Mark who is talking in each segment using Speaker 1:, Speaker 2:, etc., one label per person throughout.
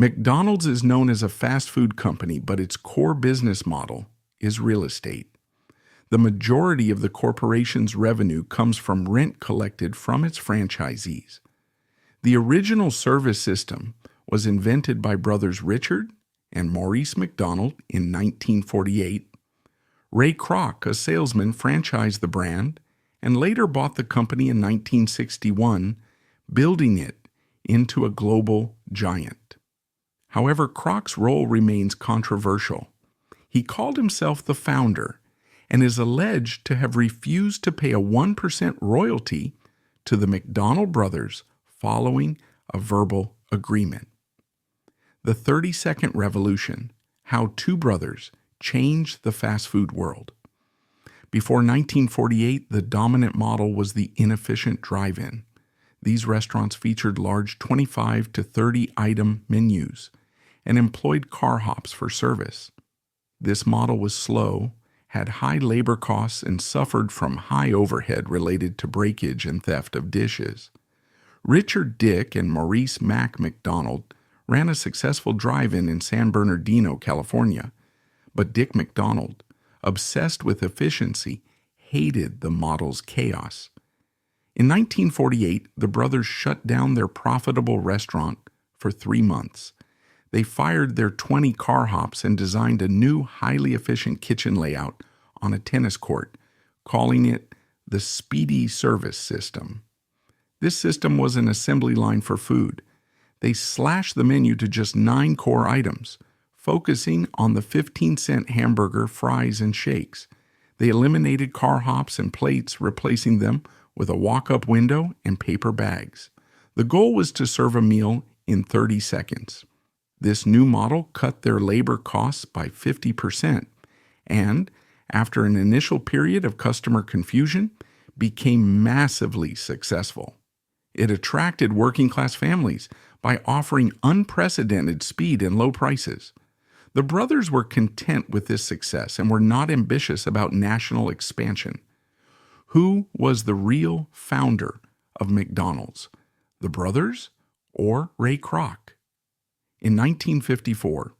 Speaker 1: McDonald's is known as a fast food company, but its core business model is real estate. The majority of the corporation's revenue comes from rent collected from its franchisees. The original service system was invented by brothers Richard and Maurice McDonald in 1948. Ray Kroc, a salesman, franchised the brand and later bought the company in 1961, building it into a global giant. However, Kroc's role remains controversial. He called himself the founder and is alleged to have refused to pay a 1% royalty to the McDonald brothers following a verbal agreement. The 30-second revolution, how two brothers changed the fast food world. Before 1948, the dominant model was the inefficient drive-in. These restaurants featured large 25 to 30 item menus and employed car hops for service. This model was slow, had high labor costs, and suffered from high overhead related to breakage and theft of dishes. Richard Dick and Maurice Mac McDonald ran a successful drive-in in San Bernardino, California, but Dick McDonald, obsessed with efficiency, hated the model's chaos. In 1948, the brothers shut down their profitable restaurant for 3 months. They fired their 20 car hops and designed a new, highly efficient kitchen layout on a tennis court, calling it the Speedy Service System. This system was an assembly line for food. They slashed the menu to just 9 core items, focusing on the 15-cent hamburger, fries, and shakes. They eliminated car hops and plates, replacing them with a walk-up window and paper bags. The goal was to serve a meal in 30 seconds. This new model cut their labor costs by 50% and, after an initial period of customer confusion, became massively successful. It attracted working-class families by offering unprecedented speed and low prices. The brothers were content with this success and were not ambitious about national expansion. Who was the real founder of McDonald's, the brothers or Ray Kroc? In 1954,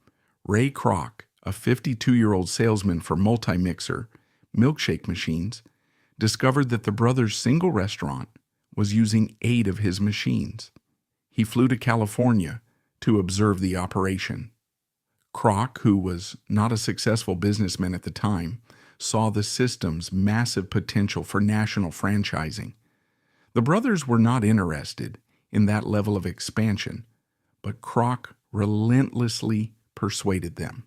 Speaker 1: Ray Kroc, a 52-year-old salesman for multi-mixer, milkshake machines, discovered that the brothers' single restaurant was using 8 of his machines. He flew to California to observe the operation. Kroc, who was not a successful businessman at the time, saw the system's massive potential for national franchising. The brothers were not interested in that level of expansion, but Kroc relentlessly persuaded them.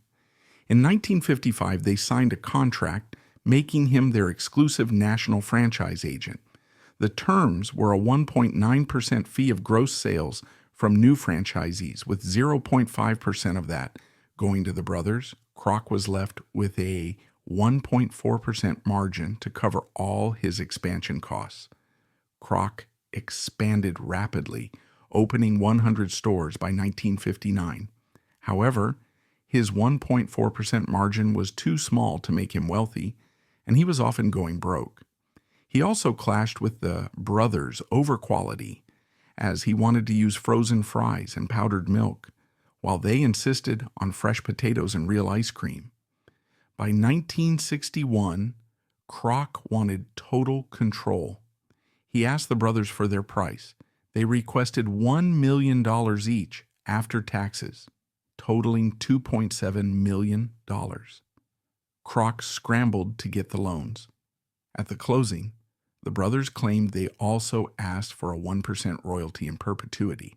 Speaker 1: In 1955, they signed a contract making him their exclusive national franchise agent. The terms were a 1.9% fee of gross sales from new franchisees, with 0.5% of that going to the brothers. Kroc was left with a 1.4% margin to cover all his expansion costs. Kroc expanded rapidly, opening 100 stores by 1959. However, his 1.4% margin was too small to make him wealthy, and he was often going broke. He also clashed with the brothers over quality, as he wanted to use frozen fries and powdered milk, while they insisted on fresh potatoes and real ice cream. By 1961, Kroc wanted total control. He asked the brothers for their price. They requested $1 million each after taxes, totaling $2.7 million. Kroc scrambled to get the loans. At the closing, the brothers claimed they also asked for a 1% royalty in perpetuity.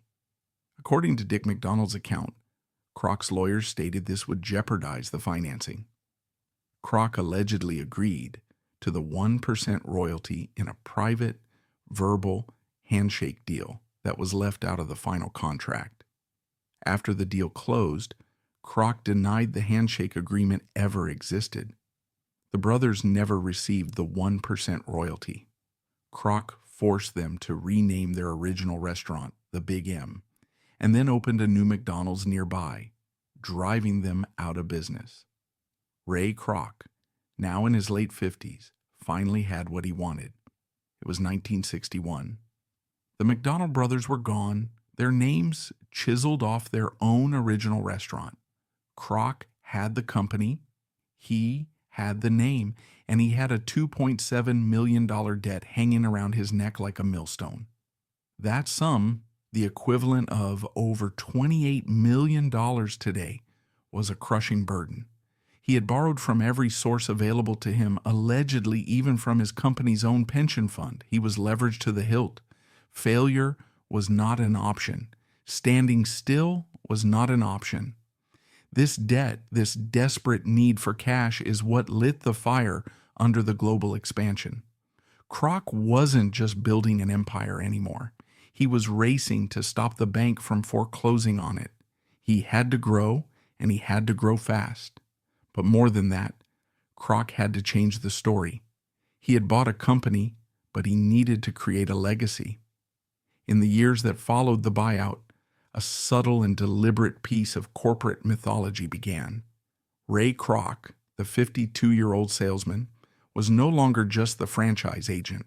Speaker 1: According to Dick McDonald's account, Kroc's lawyers stated this would jeopardize the financing. Kroc allegedly agreed to the 1% royalty in a private, verbal handshake deal that was left out of the final contract. After the deal closed, Kroc denied the handshake agreement ever existed. The brothers never received the 1% royalty. Kroc forced them to rename their original restaurant, the Big M, and then opened a new McDonald's nearby, driving them out of business. Ray Kroc, now in his late 50s, finally had what he wanted. It was 1961. The McDonald brothers were gone, Their names chiseled off their own original restaurant. Kroc had the company, he had the name, and he had a $2.7 million debt hanging around his neck like a millstone. That sum, the equivalent of over $28 million today, was a crushing burden. He had borrowed from every source available to him, allegedly even from his company's own pension fund. He was leveraged to the hilt. Failure was not an option. Standing still was not an option. This debt, this desperate need for cash, is what lit the fire under the global expansion. Kroc wasn't just building an empire anymore. He was racing to stop the bank from foreclosing on it. He had to grow, and he had to grow fast. But more than that, Kroc had to change the story. He had bought a company, but he needed to create a legacy. In the years that followed the buyout, a subtle and deliberate piece of corporate mythology began. Ray Kroc, the 52-year-old salesman, was no longer just the franchise agent.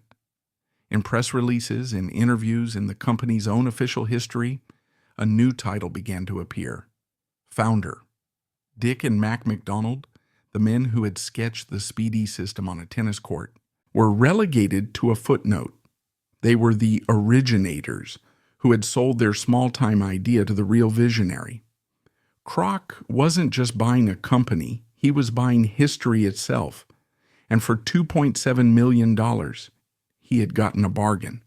Speaker 1: In press releases, in interviews, in the company's own official history, a new title began to appear. Founder. Dick and Mac McDonald, the men who had sketched the speedy system on a tennis court, were relegated to a footnote. They were the originators who had sold their small-time idea to the real visionary. Kroc wasn't just buying a company, he was buying history itself. And for $2.7 million, he had gotten a bargain.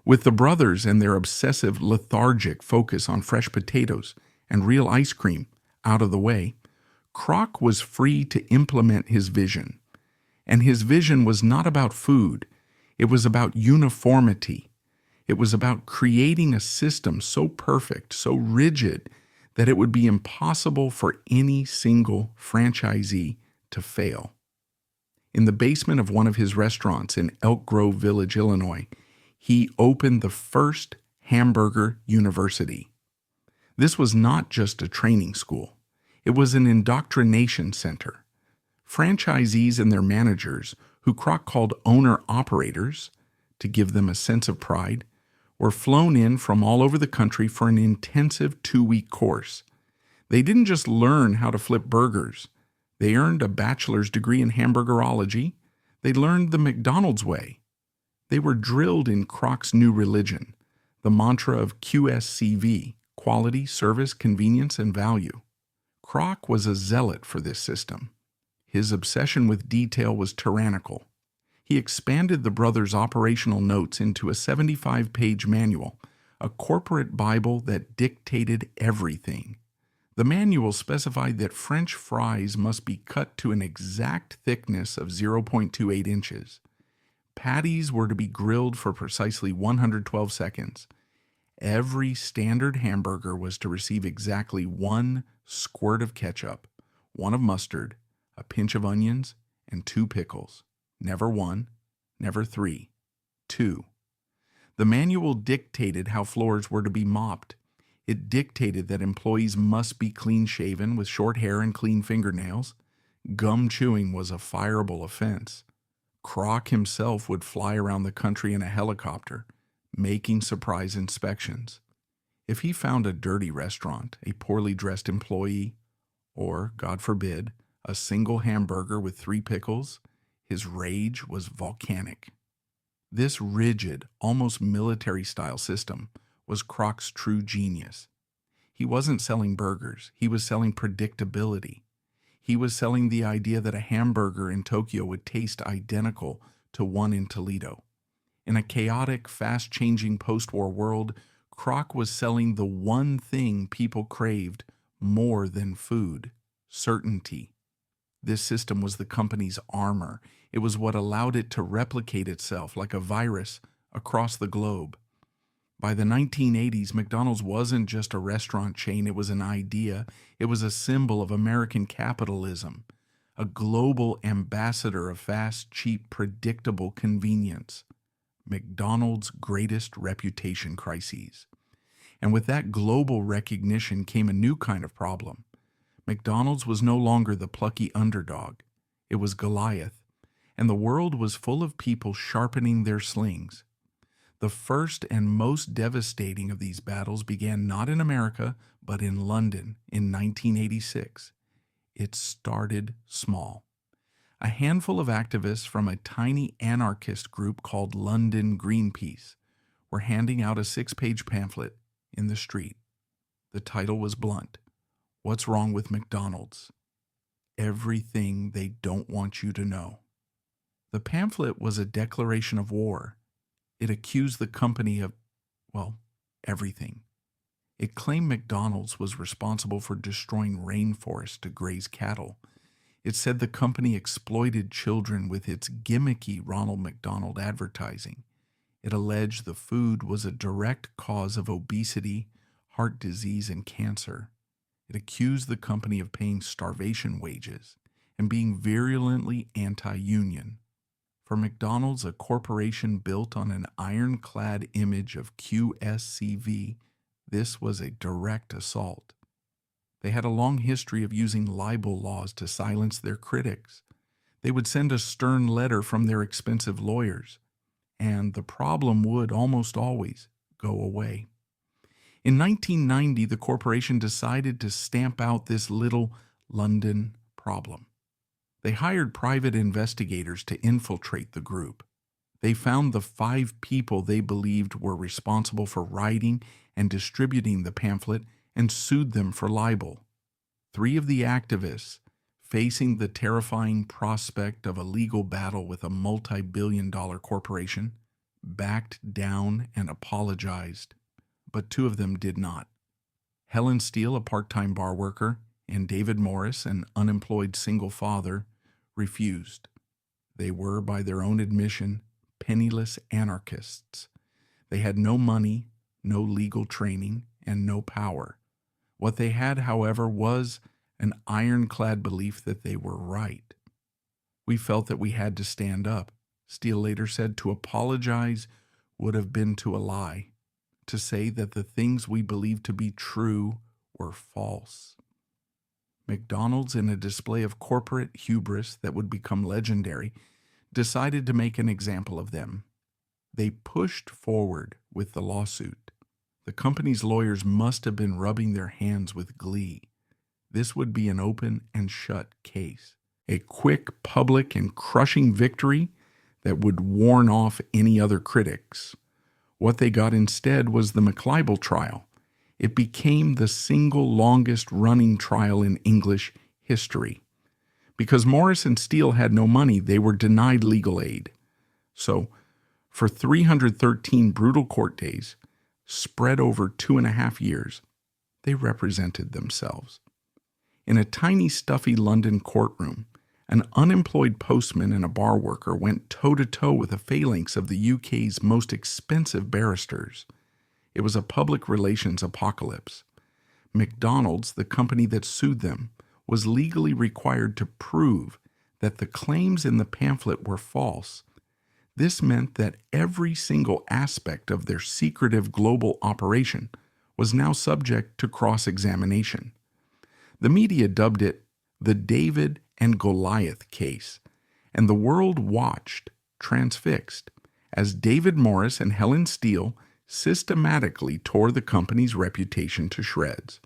Speaker 1: With the brothers and their obsessive, lethargic focus on fresh potatoes and real ice cream out of the way, Kroc was free to implement his vision. And his vision was not about food. It was about uniformity. It was about creating a system so perfect, so rigid, that it would be impossible for any single franchisee to fail. In the basement of one of his restaurants in Elk Grove Village, Illinois, he opened the first hamburger university. This was not just a training school. It was an indoctrination center. Franchisees and their managers, who Kroc called owner-operators, to give them a sense of pride, were flown in from all over the country for an intensive 2-week course. They didn't just learn how to flip burgers. They earned a bachelor's degree in hamburgerology. They learned the McDonald's way. They were drilled in Kroc's new religion, the mantra of QSCV, quality, service, convenience, and value. Kroc was a zealot for this system. His obsession with detail was tyrannical. He expanded the brothers' operational notes into a 75-page manual, a corporate Bible that dictated everything. The manual specified that French fries must be cut to an exact thickness of 0.28 inches. Patties were to be grilled for precisely 112 seconds. Every standard hamburger was to receive exactly 1 squirt of ketchup, 1 of mustard, a pinch of onions, and 2 pickles. Never 1, never 3, 2. The manual dictated how floors were to be mopped. It dictated that employees must be clean-shaven with short hair and clean fingernails. Gum chewing was a fireable offense. Kroc himself would fly around the country in a helicopter, making surprise inspections. If he found a dirty restaurant, a poorly dressed employee, or, God forbid, a single hamburger with 3 pickles, his rage was volcanic. This rigid, almost military-style system was Kroc's true genius. He wasn't selling burgers. He was selling predictability. He was selling the idea that a hamburger in Tokyo would taste identical to one in Toledo. In a chaotic, fast-changing post-war world, Kroc was selling the one thing people craved more than food: certainty. This system was the company's armor. It was what allowed it to replicate itself like a virus across the globe. By the 1980s, McDonald's wasn't just a restaurant chain, it was an idea. It was a symbol of American capitalism, a global ambassador of fast, cheap, predictable convenience. McDonald's greatest reputation crises. And with that global recognition came a new kind of problem. McDonald's was no longer the plucky underdog. It was Goliath, and the world was full of people sharpening their slings. The first and most devastating of these battles began not in America, but in London in 1986. It started small. A handful of activists from a tiny anarchist group called London Greenpeace were handing out a 6-page pamphlet in the street. The title was blunt: "What's Wrong with McDonald's? Everything They Don't Want You to Know." The pamphlet was a declaration of war. It accused the company of, well, everything. It claimed McDonald's was responsible for destroying rainforests to graze cattle. It said the company exploited children with its gimmicky Ronald McDonald advertising. It alleged the food was a direct cause of obesity, heart disease, and cancer. It accused the company of paying starvation wages and being virulently anti-union. For McDonald's, a corporation built on an ironclad image of QSCV, this was a direct assault. They had a long history of using libel laws to silence their critics. They would send a stern letter from their expensive lawyers, and the problem would almost always go away. In 1990, the corporation decided to stamp out this little London problem. They hired private investigators to infiltrate the group. They found the 5 people they believed were responsible for writing and distributing the pamphlet and sued them for libel. 3 of the activists, facing the terrifying prospect of a legal battle with a multi-billion-dollar corporation, backed down and apologized, but 2 of them did not. Helen Steele, a part-time bar worker, and David Morris, an unemployed single father, refused. They were, by their own admission, penniless anarchists. They had no money, no legal training, and no power. What they had, however, was an ironclad belief that they were right. "We felt that we had to stand up," Steele later said. "To apologize would have been to lie, to say that the things we believed to be true were false." McDonald's, in a display of corporate hubris that would become legendary, decided to make an example of them. They pushed forward with the lawsuit. The company's lawyers must have been rubbing their hands with glee. This would be an open and shut case, a quick, public, and crushing victory that would warn off any other critics. What they got instead was the McLibel trial. It became the single longest-running trial in English history. Because Morris and Steele had no money, they were denied legal aid. So, for 313 brutal court days, spread over 2.5 years, they represented themselves. In a tiny, stuffy London courtroom, an unemployed postman and a bar worker went toe-to-toe with a phalanx of the UK's most expensive barristers. It was a public relations apocalypse. McDonald's, the company that sued them, was legally required to prove that the claims in the pamphlet were false. This meant that every single aspect of their secretive global operation was now subject to cross-examination. The media dubbed it the David and Goliath case, and the world watched, transfixed, as David Morris and Helen Steele systematically tore the company's reputation to shreds.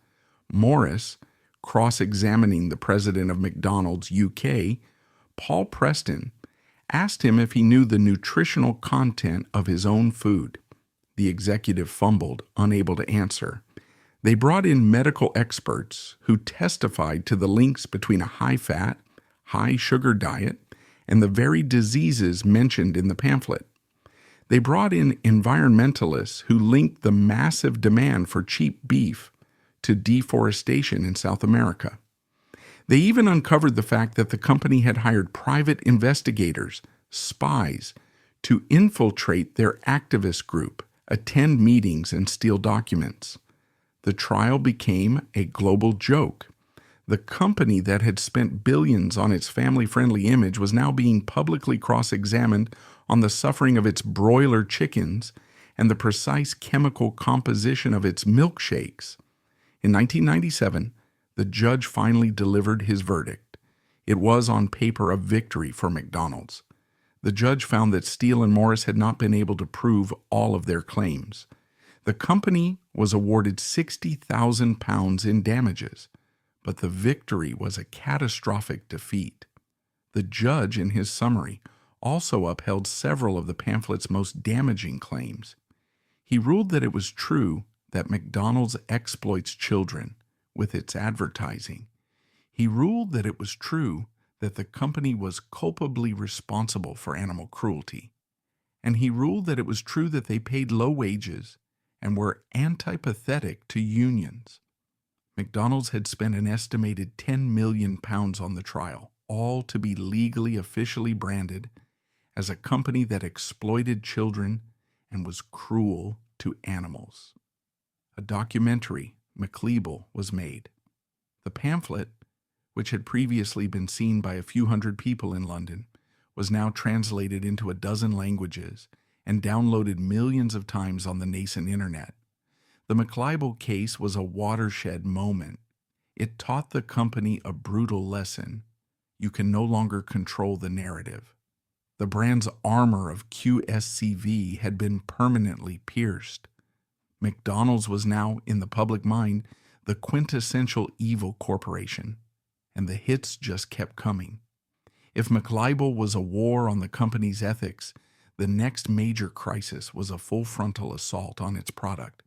Speaker 1: Morris, cross-examining the president of McDonald's UK, Paul Preston, asked him if he knew the nutritional content of his own food. The executive fumbled, unable to answer. They brought in medical experts who testified to the links between a high-fat, high-sugar diet and the very diseases mentioned in the pamphlet. They brought in environmentalists who linked the massive demand for cheap beef to deforestation in South America. They even uncovered the fact that the company had hired private investigators, spies, to infiltrate their activist group, attend meetings, and steal documents. The trial became a global joke. The company that had spent billions on its family-friendly image was now being publicly cross-examined on the suffering of its broiler chickens and the precise chemical composition of its milkshakes. In 1997, the judge finally delivered his verdict. It was on paper a victory for McDonald's. The judge found that Steele and Morris had not been able to prove all of their claims. The company was awarded £60,000 in damages, but the victory was a catastrophic defeat. The judge, in his summary, also upheld several of the pamphlet's most damaging claims. He ruled that it was true that McDonald's exploits children with its advertising. He ruled that it was true that the company was culpably responsible for animal cruelty. And he ruled that it was true that they paid low wages and were antipathetic to unions. McDonald's had spent an estimated £10 million on the trial, all to be legally officially branded as a company that exploited children and was cruel to animals. A documentary, McLibel, was made. The pamphlet, which had previously been seen by a few hundred people in London, was now translated into a dozen languages and downloaded millions of times on the nascent internet. The McLibel case was a watershed moment. It taught the company a brutal lesson. You can no longer control the narrative. The brand's armor of QSCV had been permanently pierced. McDonald's was now, in the public mind, the quintessential evil corporation, and the hits just kept coming. If McLibel was a war on the company's ethics, the next major crisis was a full frontal assault on its product.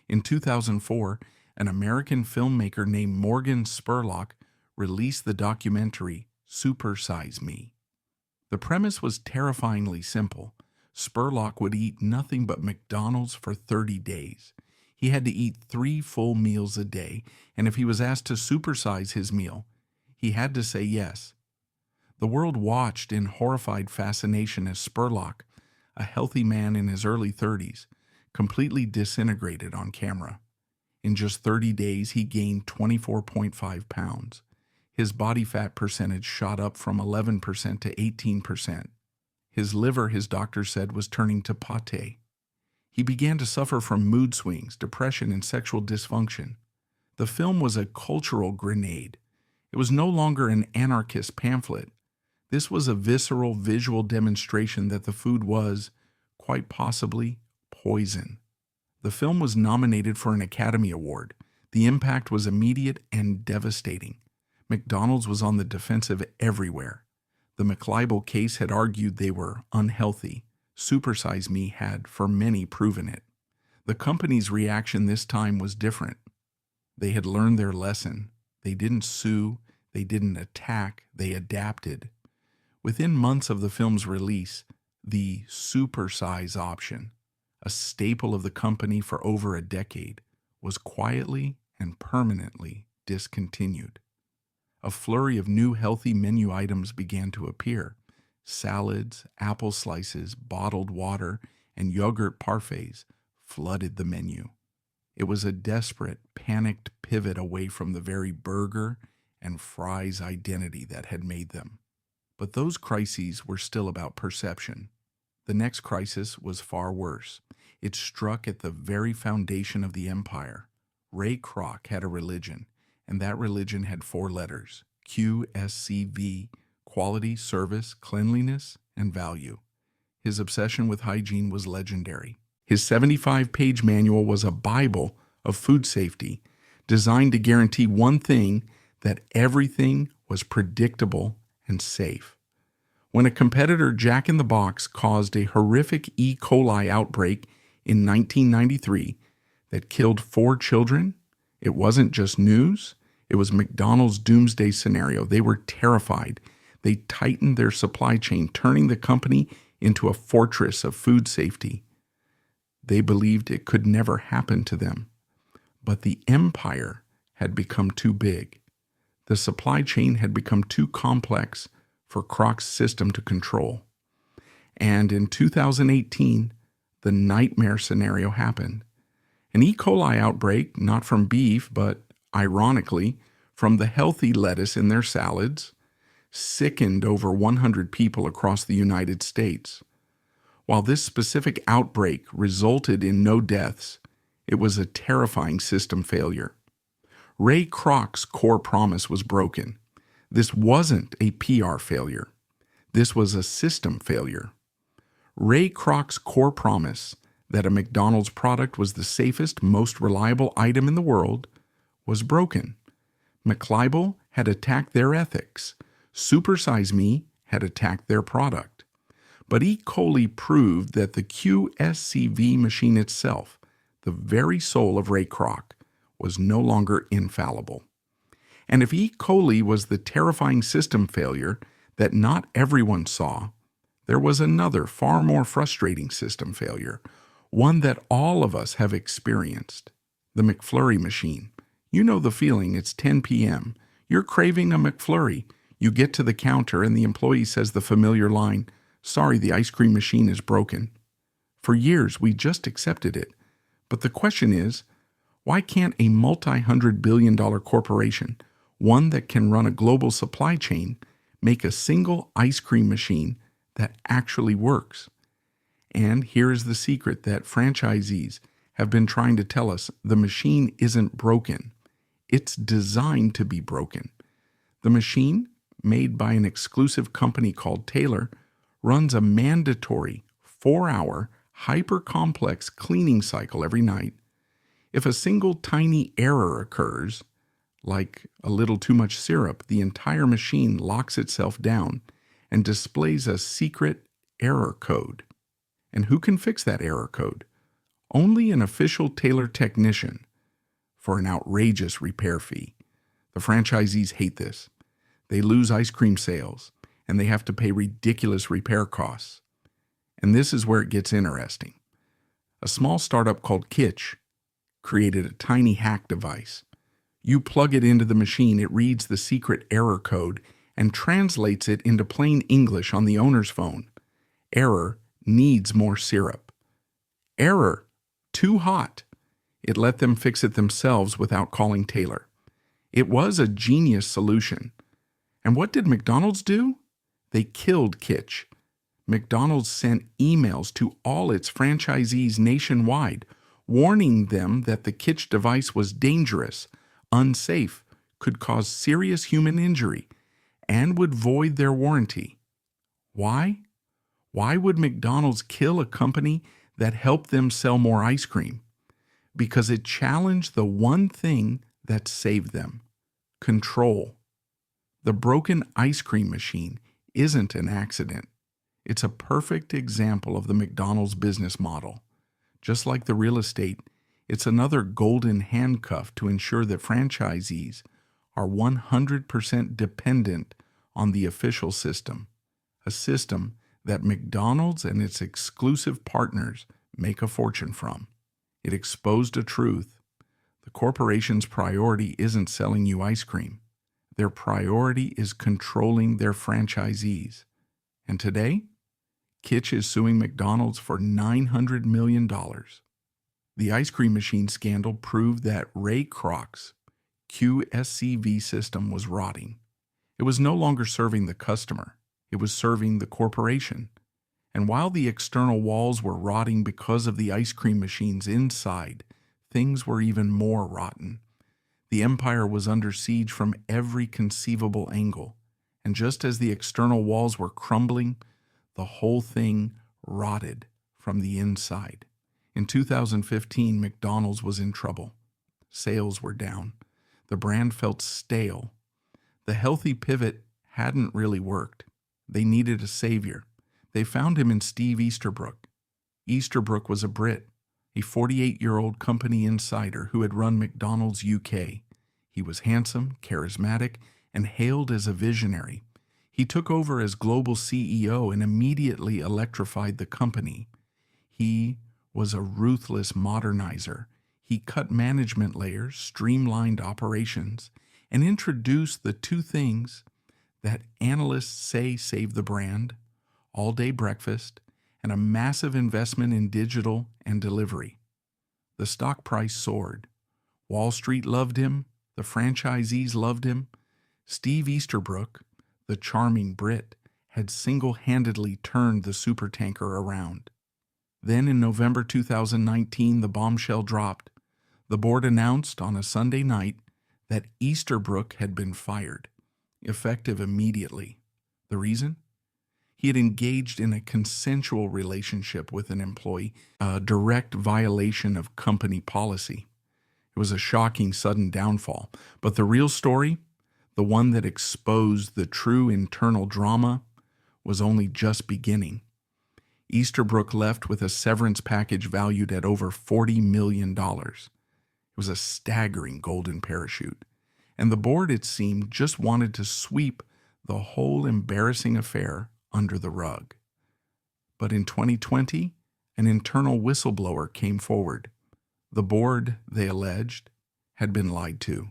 Speaker 1: In 2004, an American filmmaker named Morgan Spurlock released the documentary Super Size Me. The premise was terrifyingly simple. Spurlock would eat nothing but McDonald's for 30 days. He had to eat 3 full meals a day, and if he was asked to supersize his meal, he had to say yes. The world watched in horrified fascination as Spurlock, a healthy man in his early 30s, completely disintegrated on camera. In just 30 days, he gained 24.5 pounds. His body fat percentage shot up from 11% to 18%. His liver, his doctor said, was turning to pate. He began to suffer from mood swings, depression, and sexual dysfunction. The film was a cultural grenade. It was no longer an anarchist pamphlet. This was a visceral visual demonstration that the food was, quite possibly, poison. The film was nominated for an Academy Award. The impact was immediate and devastating. McDonald's was on the defensive everywhere. The McLibel case had argued they were unhealthy. Super Size Me had, for many, proven it. The company's reaction this time was different. They had learned their lesson. They didn't sue. They didn't attack. They adapted. Within months of the film's release, the super size option, a staple of the company for over a decade, was quietly and permanently discontinued. A flurry of new healthy menu items began to appear. Salads, apple slices, bottled water, and yogurt parfaits flooded the menu. It was a desperate, panicked pivot away from the very burger and fries identity that had made them. But those crises were still about perception. The next crisis was far worse. It struck at the very foundation of the empire. Ray Kroc had a religion, and that religion had 4 letters: QSCV, quality, service, cleanliness, and value. His obsession with hygiene was legendary. His 75-page manual was a Bible of food safety, designed to guarantee one thing, that everything was predictable and safe. When a competitor, Jack in the Box, caused a horrific E. coli outbreak in 1993 that killed 4 children, it wasn't just news. It was McDonald's doomsday scenario. They were terrified. They tightened their supply chain, turning the company into a fortress of food safety. They believed it could never happen to them. But the empire had become too big. The supply chain had become too complex for Kroc's system to control. And in 2018, the nightmare scenario happened. An E. coli outbreak, not from beef, but ironically, from the healthy lettuce in their salads, sickened over 100 people across the United States. While this specific outbreak resulted in no deaths, it was a terrifying system failure. Ray Kroc's core promise was broken. This wasn't a PR failure. This was a system failure. Ray Kroc's core promise that a McDonald's product was the safest, most reliable item in the world was broken. McLibel had attacked their ethics. Super Size Me had attacked their product. But E. coli proved that the QSCV machine itself, the very soul of Ray Kroc, was no longer infallible. And if E. coli was the terrifying system failure that not everyone saw, there was another far more frustrating system failure, one that all of us have experienced: the McFlurry machine. You know the feeling. It's 10 p.m. You're craving a McFlurry. You get to the counter and the employee says the familiar line, "Sorry, the ice cream machine is broken." For years, we just accepted it. But the question is, why can't a multi-hundred-billion-dollar corporation, one that can run a global supply chain, make a single ice cream machine that actually works? And here is the secret that franchisees have been trying to tell us: the machine isn't broken. It's designed to be broken. The machine, made by an exclusive company called Taylor, runs a mandatory 4-hour, hyper-complex cleaning cycle every night. If a single tiny error occurs, like a little too much syrup, the entire machine locks itself down and displays a secret error code. And who can fix that error code? Only an official Taylor technician, for an outrageous repair fee. The franchisees hate this. They lose ice cream sales, and they have to pay ridiculous repair costs. And this is where it gets interesting. A small startup called Kitch created a tiny hack device. You plug it into the machine, it reads the secret error code and translates it into plain English on the owner's phone. Error: needs more syrup. Error: too hot. It let them fix it themselves without calling Taylor. It was a genius solution. And what did McDonald's do? They killed Kitch. McDonald's sent emails to all its franchisees nationwide, warning them that the Kitch device was dangerous, unsafe, could cause serious human injury, and would void their warranty. Why? Why would McDonald's kill a company that helped them sell more ice cream? Because it challenged the one thing that saved them: control. The broken ice cream machine isn't an accident. It's a perfect example of the McDonald's business model. Just like the real estate, it's another golden handcuff to ensure that franchisees are 100% dependent on the official system, a system that McDonald's and its exclusive partners make a fortune from. It exposed a truth. The corporation's priority isn't selling you ice cream. Their priority is controlling their franchisees. And today, Kitch is suing McDonald's for $900 million. The ice cream machine scandal proved that Ray Kroc's QSCV system was rotting. It was no longer serving the customer. It was serving the corporation. And while the external walls were rotting because of the ice cream machines inside, things were even more rotten. The empire was under siege from every conceivable angle. And just as the external walls were crumbling, the whole thing rotted from the inside. In 2015, McDonald's was in trouble. Sales were down. The brand felt stale. The healthy pivot hadn't really worked. They needed a savior. They found him in Steve Easterbrook. Easterbrook was a Brit, a 48-year-old company insider who had run McDonald's UK. He was handsome, charismatic, and hailed as a visionary. He took over as global CEO and immediately electrified the company. He was a ruthless modernizer. He cut management layers, streamlined operations, and introduced the two things that analysts say save the brand: all-day breakfast and a massive investment in digital and delivery. The stock price soared. Wall Street loved him. The franchisees loved him. Steve Easterbrook, the charming Brit, had single-handedly turned the supertanker around. Then in November 2019, the bombshell dropped. The board announced on a Sunday night that Easterbrook had been fired, effective immediately. The reason? He had engaged in a consensual relationship with an employee, a direct violation of company policy. It was a shocking sudden downfall, but the real story, the one that exposed the true internal drama, was only just beginning. Easterbrook left with a severance package valued at over $40 million. It was a staggering golden parachute, and the board, it seemed, just wanted to sweep the whole embarrassing affair under the rug. But in 2020, an internal whistleblower came forward. The board, they alleged, had been lied to.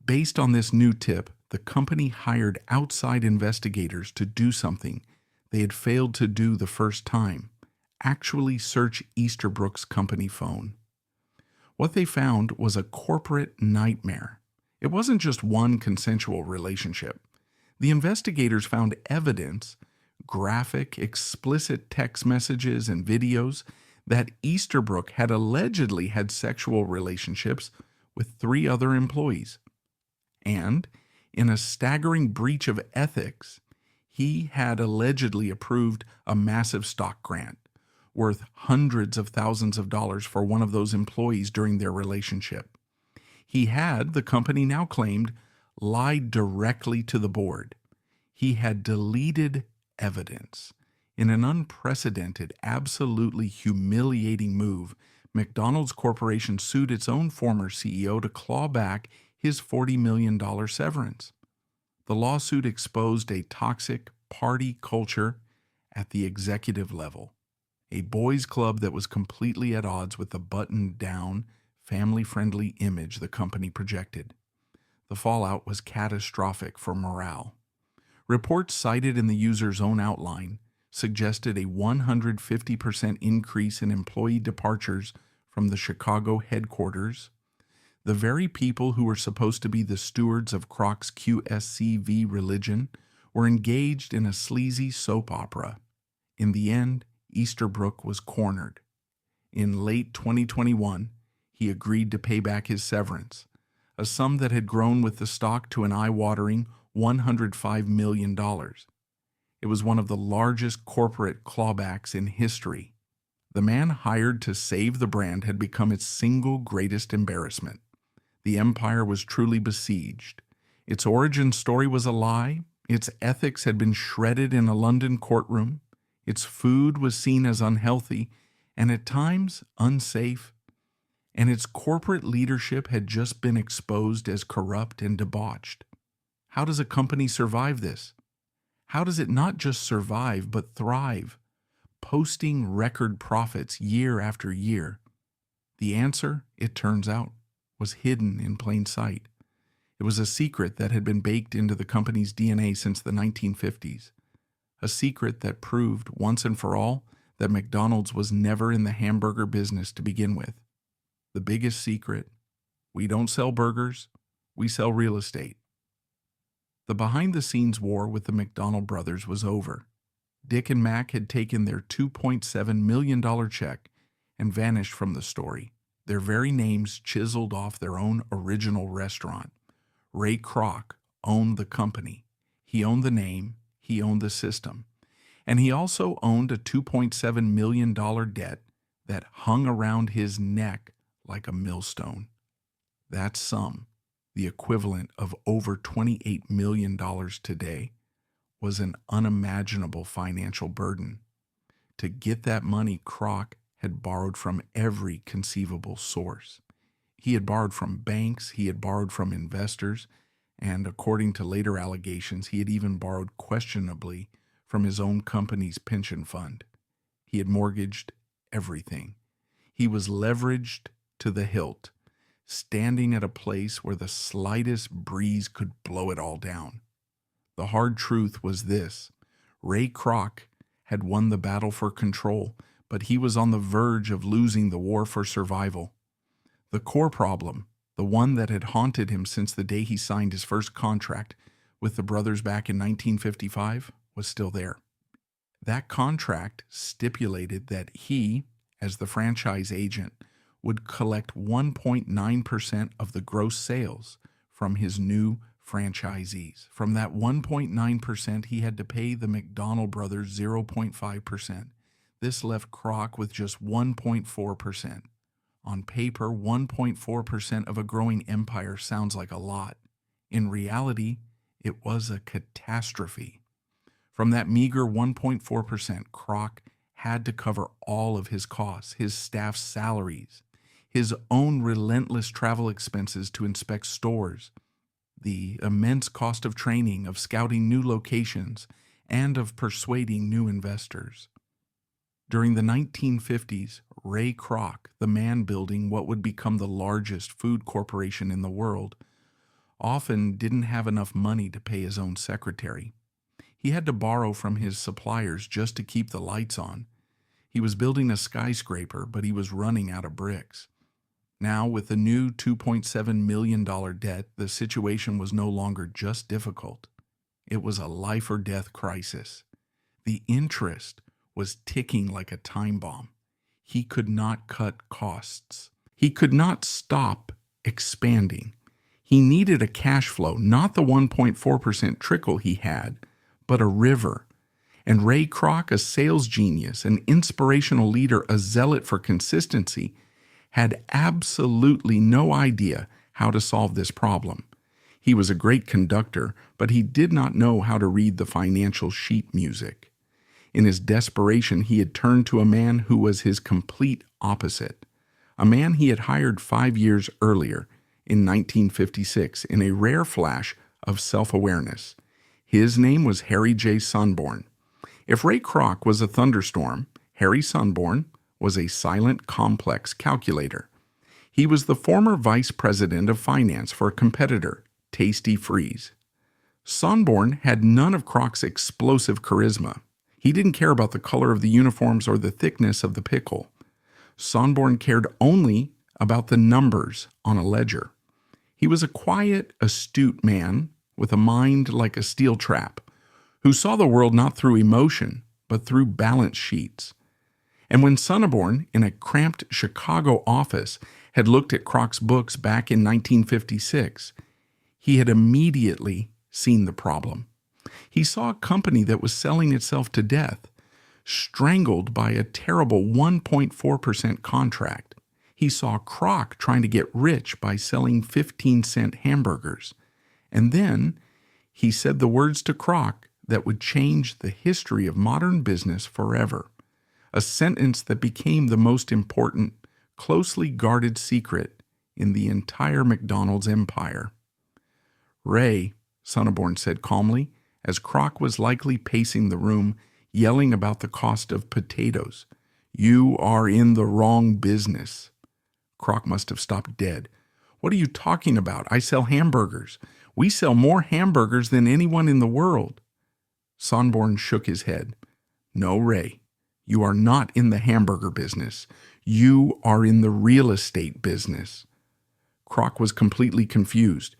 Speaker 1: Based on this new tip, the company hired outside investigators to do something they had failed to do the first time: actually search Easterbrook's company phone. What they found was a corporate nightmare. It wasn't just one consensual relationship. The investigators found evidence, graphic, explicit text messages and videos, that Easterbrook had allegedly had sexual relationships with 3 other employees. And, in a staggering breach of ethics, he had allegedly approved a massive stock grant worth hundreds of thousands of dollars for one of those employees during their relationship. He had, the company now claimed, lied directly to the board. He had deleted evidence. In an unprecedented, absolutely humiliating move, McDonald's Corporation sued its own former CEO to claw back his $40 million severance. The lawsuit exposed a toxic party culture at the executive level, a boys' club that was completely at odds with the buttoned-down, family-friendly image the company projected. The fallout was catastrophic for morale. Reports cited in the user's own outline suggested a 150% increase in employee departures from the Chicago headquarters. The very people who were supposed to be the stewards of Kroc's QSCV religion were engaged in a sleazy soap opera. In the end, Easterbrook was cornered. In late 2021, he agreed to pay back his severance, a sum that had grown with the stock to an eye-watering $105 million. It was one of the largest corporate clawbacks in history. The man hired to save the brand had become its single greatest embarrassment. The empire was truly besieged. Its origin story was a lie. Its ethics had been shredded in a London courtroom. Its food was seen as unhealthy and at times unsafe. And its corporate leadership had just been exposed as corrupt and debauched. How does a company survive this? How does it not just survive, but thrive, posting record profits year after year? The answer, it turns out, was hidden in plain sight. It was a secret that had been baked into the company's DNA since the 1950s. A secret that proved once and for all that McDonald's was never in the hamburger business to begin with. The biggest secret: we don't sell burgers, we sell real estate. The behind-the-scenes war with the McDonald brothers was over. Dick and Mac had taken their $2.7 million check and vanished from the story, their very names chiseled off their own original restaurant. Ray Kroc owned the company. He owned the name, he owned the system, and he also owned a $2.7 million debt that hung around his neck like a millstone. That sum, the equivalent of over $28 million today, was an unimaginable financial burden. To get that money, Kroc had borrowed from every conceivable source. He had borrowed from banks, he had borrowed from investors, and according to later allegations, he had even borrowed questionably from his own company's pension fund. He had mortgaged everything. He was leveraged to the hilt, standing at a place where the slightest breeze could blow it all down. The hard truth was this: Ray Kroc had won the battle for control, but he was on the verge of losing the war for survival. The core problem, the one that had haunted him since the day he signed his first contract with the brothers back in 1955, was still there. That contract stipulated that he, as the franchise agent, would collect 1.9% of the gross sales from his new franchisees. From that 1.9%, he had to pay the McDonald brothers 0.5%. This left Kroc with just 1.4%. On paper, 1.4% of a growing empire sounds like a lot. In reality, it was a catastrophe. From that meager 1.4%, Kroc had to cover all of his costs, his staff's salaries, his own relentless travel expenses to inspect stores, the immense cost of training, of scouting new locations, and of persuading new investors. During the 1950s, Ray Kroc, the man building what would become the largest food corporation in the world, often didn't have enough money to pay his own secretary. He had to borrow from his suppliers just to keep the lights on. He was building a skyscraper, but he was running out of bricks. Now, with the new $2.7 million debt, the situation was no longer just difficult. It was a life-or-death crisis. The interest was ticking like a time bomb. He could not cut costs. He could not stop expanding. He needed a cash flow, not the 1.4% trickle he had, but a river. And Ray Kroc, a sales genius, an inspirational leader, a zealot for consistency, had absolutely no idea how to solve this problem. He was a great conductor, but he did not know how to read the financial sheet music. In his desperation, he had turned to a man who was his complete opposite, a man he had hired 5 years earlier, in 1956, in a rare flash of self-awareness. His name was Harry J. Sonneborn. If Ray Kroc was a thunderstorm, Harry Sonneborn was a silent, complex calculator. He was the former vice president of finance for a competitor, Tasty Freeze. Sonneborn had none of Kroc's explosive charisma. He didn't care about the color of the uniforms or the thickness of the pickle. Sonneborn cared only about the numbers on a ledger. He was a quiet, astute man with a mind like a steel trap, who saw the world not through emotion, but through balance sheets. And when Sonneborn, in a cramped Chicago office, had looked at Kroc's books back in 1956, he had immediately seen the problem. He saw a company that was selling itself to death, strangled by a terrible 1.4% contract. He saw Kroc trying to get rich by selling 15-cent hamburgers. And then he said the words to Kroc that would change the history of modern business forever. A sentence that became the most important, closely guarded secret in the entire McDonald's empire. "Ray," Sonneborn said calmly, as Kroc was likely pacing the room, yelling about the cost of potatoes, "you are in the wrong business." Kroc must have stopped dead. "What are you talking about? I sell hamburgers. We sell more hamburgers than anyone in the world." Sonneborn shook his head. "No, Ray. You are not in the hamburger business. You are in the real estate business." Kroc was completely confused.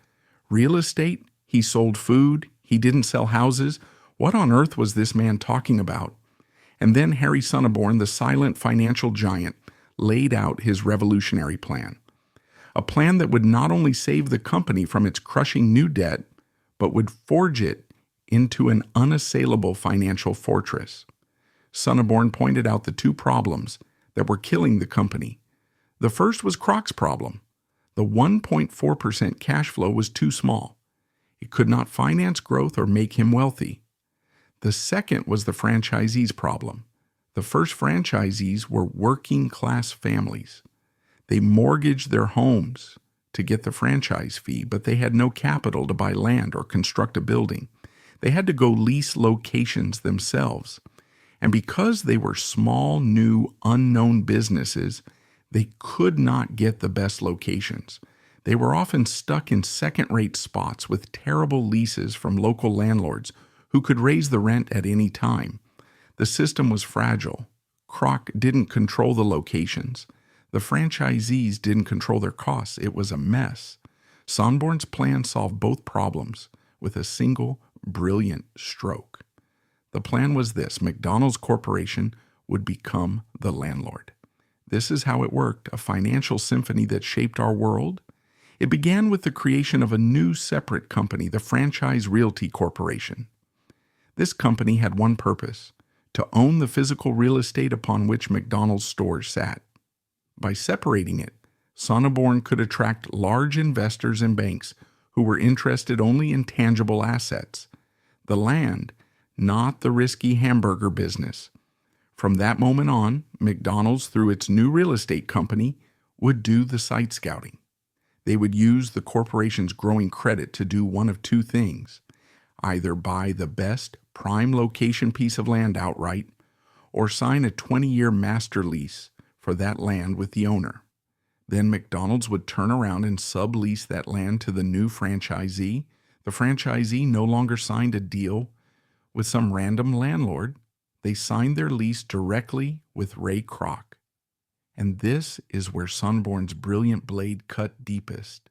Speaker 1: Real estate? He sold food? He didn't sell houses? What on earth was this man talking about? And then Harry Sonneborn, the silent financial giant, laid out his revolutionary plan. A plan that would not only save the company from its crushing new debt, but would forge it into an unassailable financial fortress. Sonneborn pointed out the two problems that were killing the company. The first was Kroc's problem. The 1.4% cash flow was too small. It could not finance growth or make him wealthy. The second was the franchisees' problem. The first franchisees were working-class families. They mortgaged their homes to get the franchise fee, but they had no capital to buy land or construct a building. They had to go lease locations themselves. And because they were small, new, unknown businesses, they could not get the best locations. They were often stuck in second-rate spots with terrible leases from local landlords who could raise the rent at any time. The system was fragile. Kroc didn't control the locations. The franchisees didn't control their costs. It was a mess. Sonneborn's plan solved both problems with a single, brilliant stroke. The plan was this: McDonald's Corporation would become the landlord. This is how it worked, a financial symphony that shaped our world. It began with the creation of a new separate company, the Franchise Realty Corporation. This company had one purpose: to own the physical real estate upon which McDonald's stores sat. By separating it, Sonneborn could attract large investors and banks who were interested only in tangible assets, the land, not the risky hamburger business. From that moment on, McDonald's, through its new real estate company, would do the site scouting. They would use the corporation's growing credit to do one of two things: either buy the best prime location piece of land outright, or sign a 20-year master lease for that land with the owner. Then McDonald's would turn around and sublease that land to the new franchisee. The franchisee no longer signed a deal with some random landlord. They signed their lease directly with Ray Kroc. And this is where Sonneborn's brilliant blade cut deepest.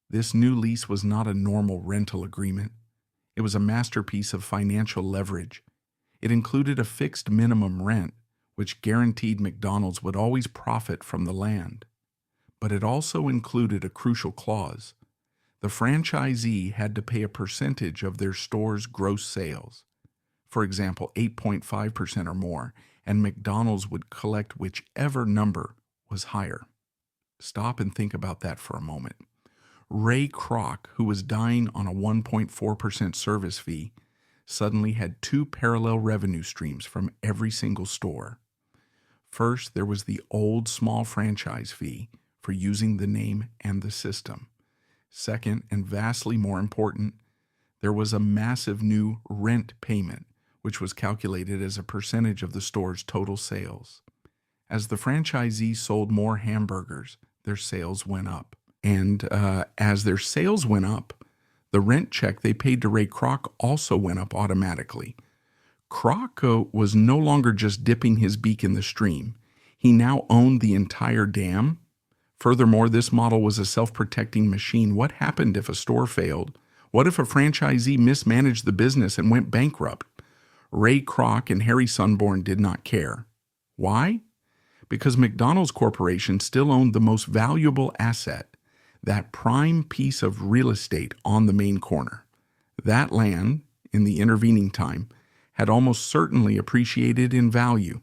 Speaker 1: This new lease was not a normal rental agreement. It was a masterpiece of financial leverage. It included a fixed minimum rent, which guaranteed McDonald's would always profit from the land. But it also included a crucial clause. The franchisee had to pay a percentage of their store's gross sales, for example, 8.5% or more, and McDonald's would collect whichever number was higher. Stop and think about that for a moment. Ray Kroc, who was dying on a 1.4% service fee, suddenly had two parallel revenue streams from every single store. First, there was the old small franchise fee for using the name and the system. Second, and vastly more important, there was a massive new rent payment, which was calculated as a percentage of the store's total sales. As the franchisees sold more hamburgers, their sales went up. And as their sales went up, the rent check they paid to Ray Kroc also went up automatically. Kroc was no longer just dipping his beak in the stream. He now owned the entire dam. Furthermore, this model was a self-protecting machine. What happened if a store failed? What if a franchisee mismanaged the business and went bankrupt? Ray Kroc and Harry Sonneborn did not care. Why? Because McDonald's Corporation still owned the most valuable asset, that prime piece of real estate on the main corner. That land, in the intervening time, had almost certainly appreciated in value.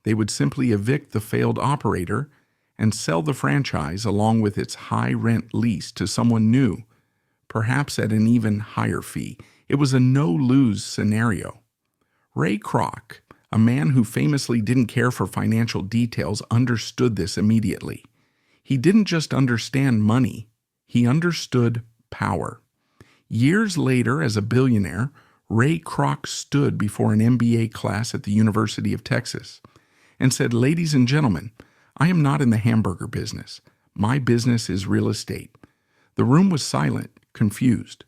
Speaker 1: They would simply evict the failed operator and sell the franchise along with its high rent lease to someone new, perhaps at an even higher fee. It was a no-lose scenario. Ray Kroc, a man who famously didn't care for financial details, understood this immediately. He didn't just understand money, he understood power. Years later, as a billionaire, Ray Kroc stood before an MBA class at the University of Texas and said, "Ladies and gentlemen, I am not in the hamburger business. My business is real estate." The room was silent, confused.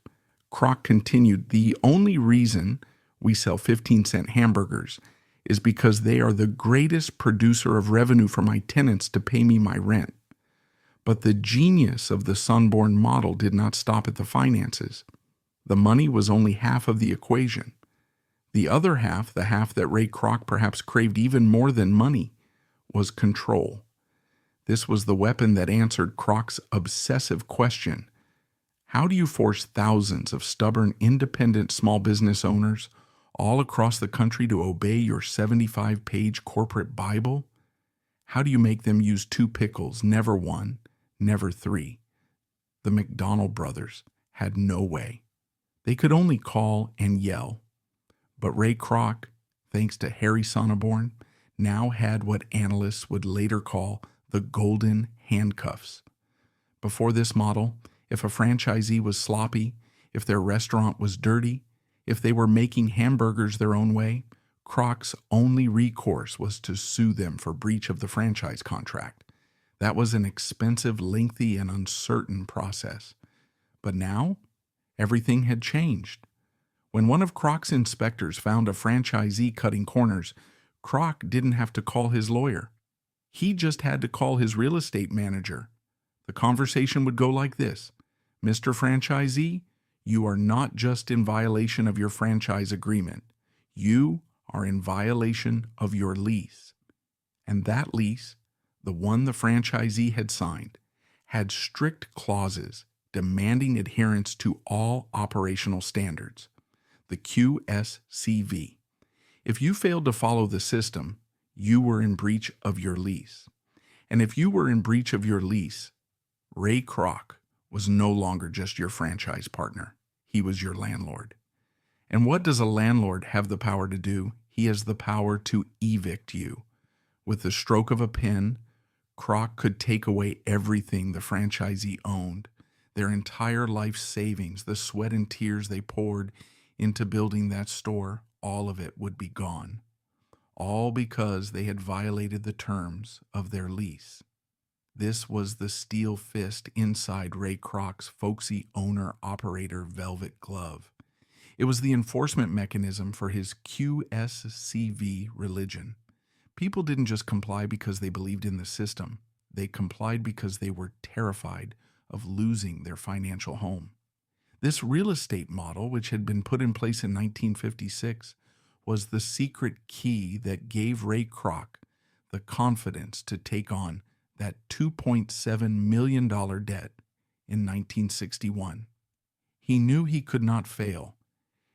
Speaker 1: Kroc continued, "The only reason we sell 15-cent hamburgers is because they are the greatest producer of revenue for my tenants to pay me my rent." But the genius of the Sonneborn model did not stop at the finances. The money was only half of the equation. The other half, the half that Ray Kroc perhaps craved even more than money, was control. This was the weapon that answered Kroc's obsessive question: how do you force thousands of stubborn, independent small business owners all across the country to obey your 75-page corporate Bible? How do you make them use two pickles, never one, never three? The McDonald brothers had no way. They could only call and yell. But Ray Kroc, thanks to Harry Sonneborn, now had what analysts would later call the golden handcuffs. Before this model, if a franchisee was sloppy, if their restaurant was dirty, if they were making hamburgers their own way, Kroc's only recourse was to sue them for breach of the franchise contract. That was an expensive, lengthy, and uncertain process. But now, everything had changed. When one of Kroc's inspectors found a franchisee cutting corners, Kroc didn't have to call his lawyer. He just had to call his real estate manager. The conversation would go like this: "Mr. Franchisee, you are not just in violation of your franchise agreement. You are in violation of your lease." And that lease, the one the franchisee had signed, had strict clauses demanding adherence to all operational standards, the QSCV. If you failed to follow the system, you were in breach of your lease. And if you were in breach of your lease, Ray Kroc was no longer just your franchise partner. He was your landlord. And what does a landlord have the power to do? He has the power to evict you. With the stroke of a pen, Kroc could take away everything the franchisee owned, their entire life savings, the sweat and tears they poured into building that store, all of it would be gone. All because they had violated the terms of their lease. This was the steel fist inside Ray Kroc's folksy owner-operator velvet glove. It was the enforcement mechanism for his QSCV religion. People didn't just comply because they believed in the system. They complied because they were terrified of losing their financial home. This real estate model, which had been put in place in 1956, was the secret key that gave Ray Kroc the confidence to take on that $2.7 million debt in 1961. He knew he could not fail.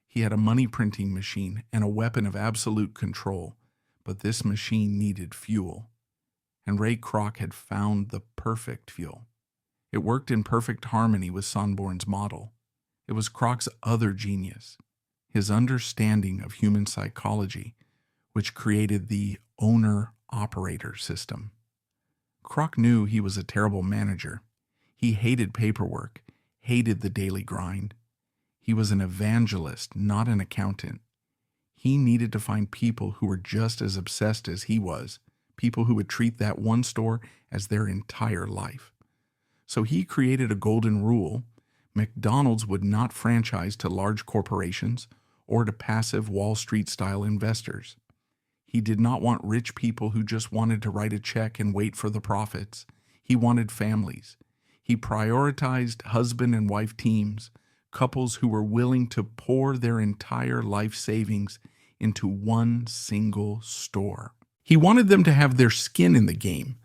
Speaker 1: He had a money printing machine and a weapon of absolute control, but this machine needed fuel. And Ray Kroc had found the perfect fuel. It worked in perfect harmony with Sonneborn's model. It was Kroc's other genius, his understanding of human psychology, which created the owner-operator system. Kroc knew he was a terrible manager. He hated paperwork, hated the daily grind. He was an evangelist, not an accountant. He needed to find people who were just as obsessed as he was, people who would treat that one store as their entire life. So he created a golden rule. McDonald's would not franchise to large corporations or to passive Wall Street-style investors. He did not want rich people who just wanted to write a check and wait for the profits. He wanted families. He prioritized husband and wife teams, couples who were willing to pour their entire life savings into one single store. He wanted them to have their skin in the game.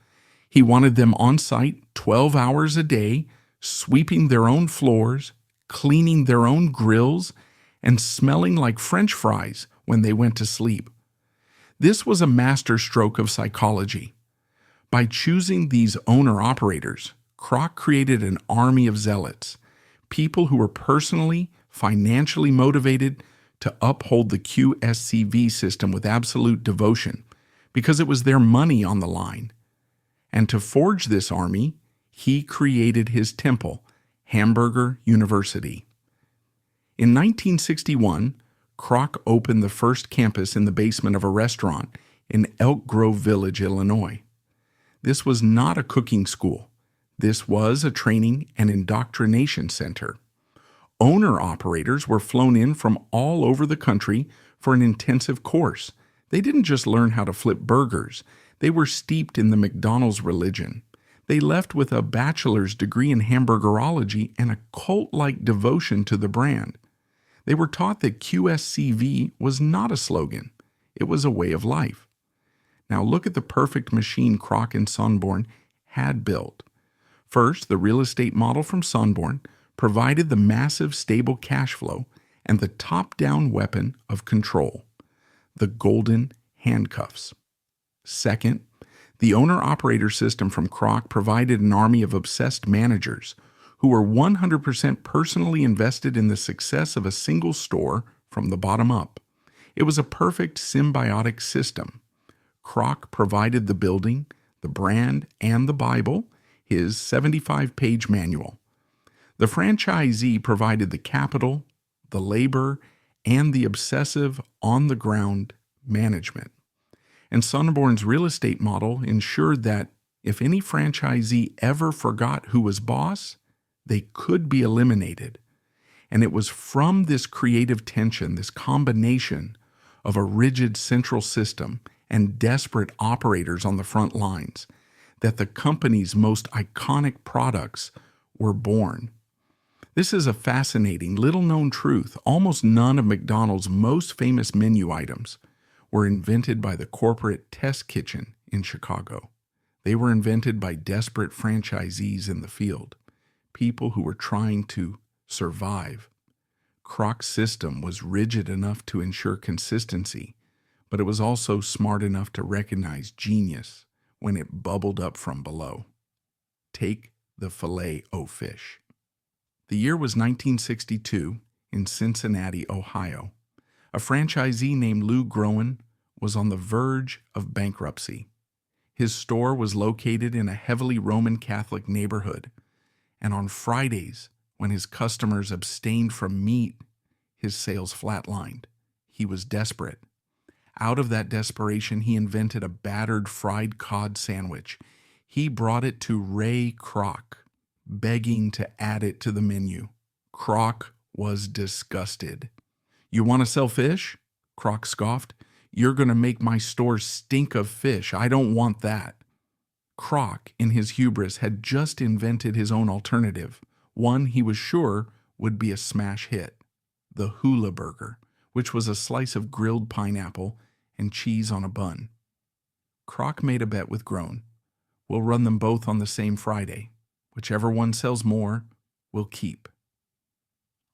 Speaker 1: He wanted them on site 12 hours a day, sweeping their own floors, cleaning their own grills, and smelling like French fries when they went to sleep. This was a masterstroke of psychology. By choosing these owner-operators, Kroc created an army of zealots, people who were personally, financially motivated to uphold the QSCV system with absolute devotion, because it was their money on the line. And to forge this army, he created his temple, Hamburger University. In 1961, Kroc opened the first campus in the basement of a restaurant in Elk Grove Village, Illinois. This was not a cooking school. This was a training and indoctrination center. Owner-operators were flown in from all over the country for an intensive course. They didn't just learn how to flip burgers. They were steeped in the McDonald's religion. They left with a bachelor's degree in hamburgerology and a cult-like devotion to the brand. They were taught that QSCV was not a slogan. It was a way of life. Now look at the perfect machine Kroc and Sonneborn had built. First, the real estate model from Sonneborn provided the massive stable cash flow and the top-down weapon of control, the golden handcuffs. Second, the owner-operator system from Kroc provided an army of obsessed managers who were 100% personally invested in the success of a single store from the bottom up. It was a perfect symbiotic system. Kroc provided the building, the brand, and the Bible, his 75-page manual. The franchisee provided the capital, the labor, and the obsessive, on-the-ground management. And Sonneborn's real estate model ensured that if any franchisee ever forgot who was boss, they could be eliminated. And it was from this creative tension, this combination of a rigid central system and desperate operators on the front lines, that the company's most iconic products were born. This is a fascinating, little-known truth. Almost none of McDonald's most famous menu items were invented by the corporate test kitchen in Chicago. They were invented by desperate franchisees in the field, people who were trying to survive. Kroc's system was rigid enough to ensure consistency, but it was also smart enough to recognize genius when it bubbled up from below. Take the Filet-O-Fish. The year was 1962 in Cincinnati, Ohio. A franchisee named Lou Groen was on the verge of bankruptcy. His store was located in a heavily Roman Catholic neighborhood, and on Fridays, when his customers abstained from meat, his sales flatlined. He was desperate. Out of that desperation, he invented a battered fried cod sandwich. He brought it to Ray Kroc, begging to add it to the menu. Kroc was disgusted. "You want to sell fish?" Kroc scoffed. "You're going to make my store stink of fish. I don't want that." Kroc, in his hubris, had just invented his own alternative, one he was sure would be a smash hit: the hula burger, which was a slice of grilled pineapple and cheese on a bun. Kroc made a bet with Groen. "We'll run them both on the same Friday. Whichever one sells more, we'll keep."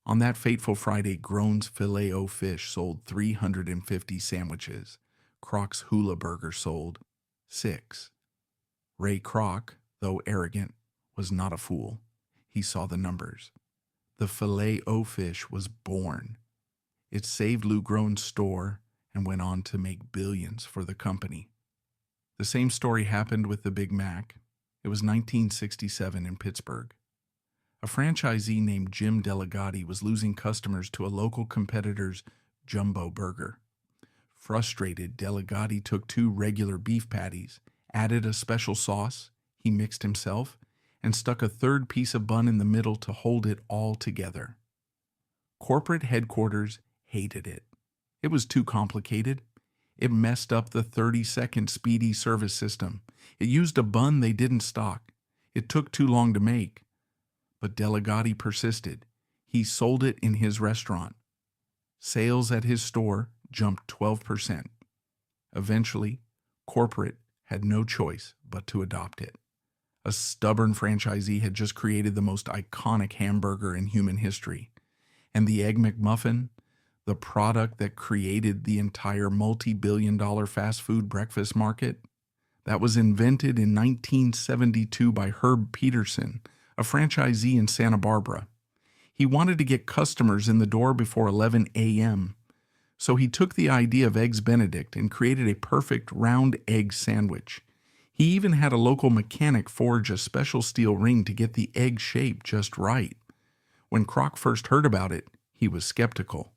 Speaker 1: On that fateful Friday, Groen's Filet-O-Fish sold 350 sandwiches. Kroc's hula burger sold 6. Ray Kroc, though arrogant, was not a fool. He saw the numbers. The Filet-O-Fish was born. It saved Lou Groen's store and went on to make billions for the company. The same story happened with the Big Mac. It was 1967 in Pittsburgh. A franchisee named Jim Delegati was losing customers to a local competitor's jumbo burger. Frustrated, Delegati took 2 regular beef patties, added a special sauce he mixed himself, and stuck a 3rd piece of bun in the middle to hold it all together. Corporate headquarters hated it. It was too complicated. It messed up the 30-second speedy service system. It used a bun they didn't stock. It took too long to make. But Delegati persisted. He sold it in his restaurant. Sales at his store jumped 12%. Eventually, corporate had no choice but to adopt it. A stubborn franchisee had just created the most iconic hamburger in human history. And the Egg McMuffin, the product that created the entire multi-billion-dollar fast food breakfast market, that was invented in 1972 by Herb Peterson, a franchisee in Santa Barbara. He wanted to get customers in the door before 11 a.m., so he took the idea of Eggs Benedict and created a perfect round egg sandwich. He even had a local mechanic forge a special steel ring to get the egg shape just right. When Kroc first heard about it, he was skeptical.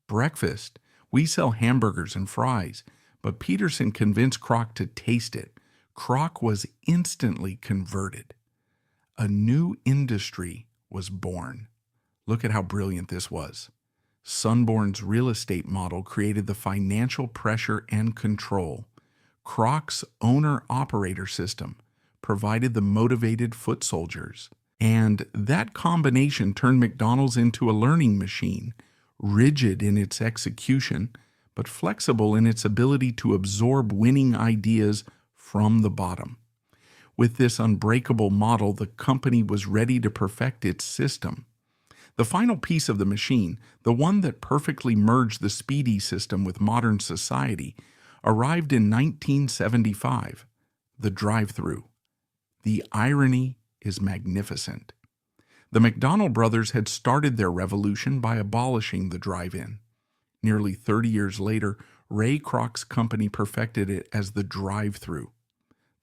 Speaker 1: "Breakfast? We sell hamburgers and fries." But Peterson convinced Kroc to taste it. Kroc was instantly converted. A new industry was born. Look at how brilliant this was. Sonneborn's real estate model created the financial pressure and control. Kroc's owner-operator system provided the motivated foot soldiers. And that combination turned McDonald's into a learning machine, rigid in its execution, but flexible in its ability to absorb winning ideas from the bottom. With this unbreakable model, the company was ready to perfect its system. The final piece of the machine, the one that perfectly merged the speedy system with modern society, arrived in 1975, the drive-thru. The irony is magnificent. The McDonald brothers had started their revolution by abolishing the drive-in. Nearly 30 years later, Ray Kroc's company perfected it as the drive-thru.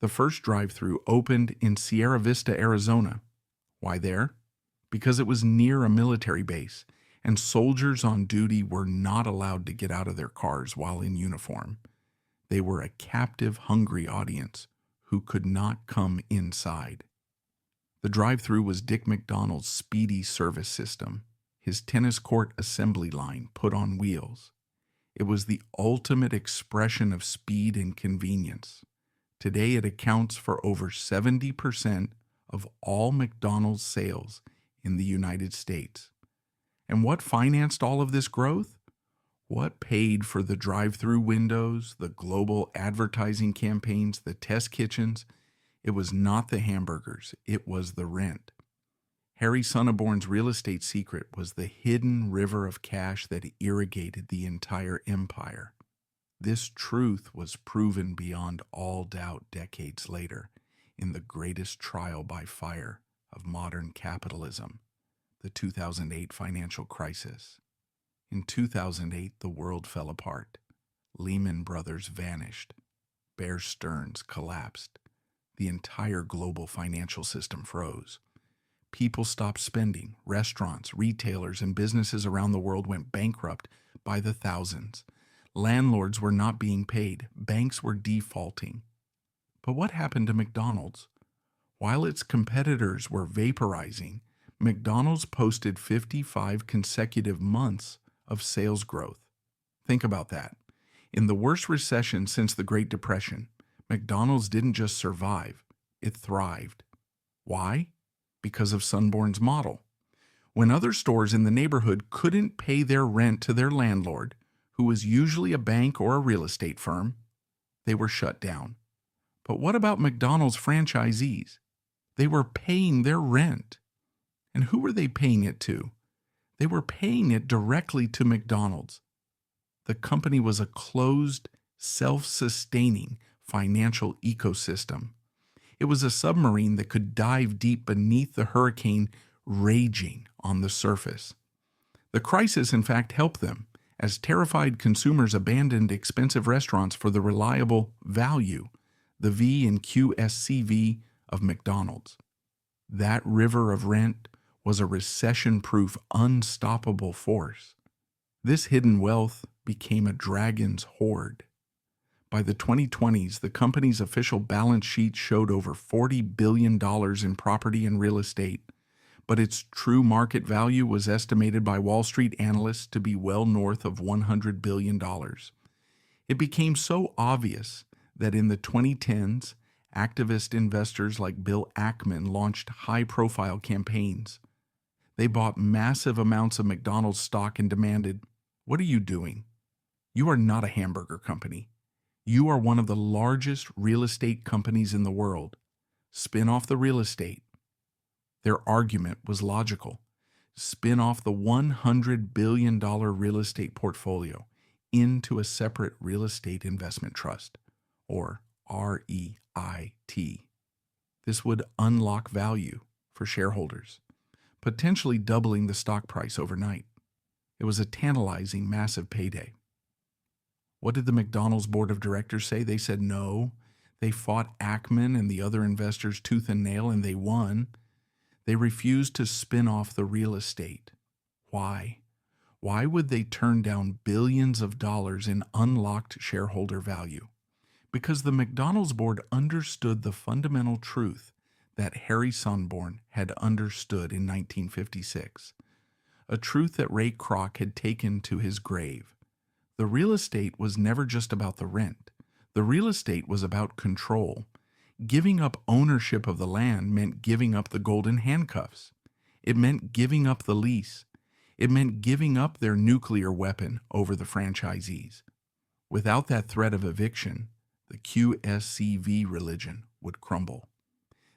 Speaker 1: The first drive-thru opened in Sierra Vista, Arizona. Why there? Because it was near a military base, and soldiers on duty were not allowed to get out of their cars while in uniform. They were a captive, hungry audience who could not come inside. The drive-thru was Dick McDonald's speedy service system, his tennis court assembly line put on wheels. It was the ultimate expression of speed and convenience. Today it accounts for over 70% of all McDonald's sales in the United States. And what financed all of this growth? What paid for the drive-thru windows, the global advertising campaigns, the test kitchens? It was not the hamburgers, it was the rent. Harry Sonneborn's real estate secret was the hidden river of cash that irrigated the entire empire. This truth was proven beyond all doubt decades later in the greatest trial by fire of modern capitalism, the 2008 financial crisis. In 2008, the world fell apart. Lehman Brothers vanished. Bear Stearns collapsed. The entire global financial system froze. People stopped spending. Restaurants, retailers, and businesses around the world went bankrupt by the thousands. Landlords were not being paid. Banks were defaulting. But what happened to McDonald's? While its competitors were vaporizing, McDonald's posted 55 consecutive months of sales growth. Think about that. In the worst recession since the Great Depression, McDonald's didn't just survive, it thrived. Why? Because of Sonneborn's model. When other stores in the neighborhood couldn't pay their rent to their landlord, who was usually a bank or a real estate firm, they were shut down. But what about McDonald's franchisees? They were paying their rent. And who were they paying it to? They were paying it directly to McDonald's. The company was a closed, self-sustaining financial ecosystem. It was a submarine that could dive deep beneath the hurricane raging on the surface. The crisis, in fact, helped them, as terrified consumers abandoned expensive restaurants for the reliable value, the V in QSCV of McDonald's. That river of rent was a recession-proof, unstoppable force. This hidden wealth became a dragon's hoard. By the 2020s, the company's official balance sheet showed over $40 billion in property and real estate, but its true market value was estimated by Wall Street analysts to be well north of $100 billion. It became so obvious that in the 2010s, activist investors like Bill Ackman launched high-profile campaigns. They bought massive amounts of McDonald's stock and demanded, "What are you doing? You are not a hamburger company. You are one of the largest real estate companies in the world. Spin off the real estate." Their argument was logical. Spin off the $100 billion real estate portfolio into a separate real estate investment trust, or REIT. This would unlock value for shareholders, potentially doubling the stock price overnight. It was a tantalizing, massive payday. What did the McDonald's board of directors say? They said no. They fought Ackman and the other investors tooth and nail, and they won. They refused to spin off the real estate. Why? Why would they turn down billions of dollars in unlocked shareholder value? Because the McDonald's board understood the fundamental truth that Harry Sonneborn had understood in 1956, a truth that Ray Kroc had taken to his grave. The real estate was never just about the rent. The real estate was about control. Giving up ownership of the land meant giving up the golden handcuffs. It meant giving up the lease. It meant giving up their nuclear weapon over the franchisees. Without that threat of eviction, the QSCV religion would crumble.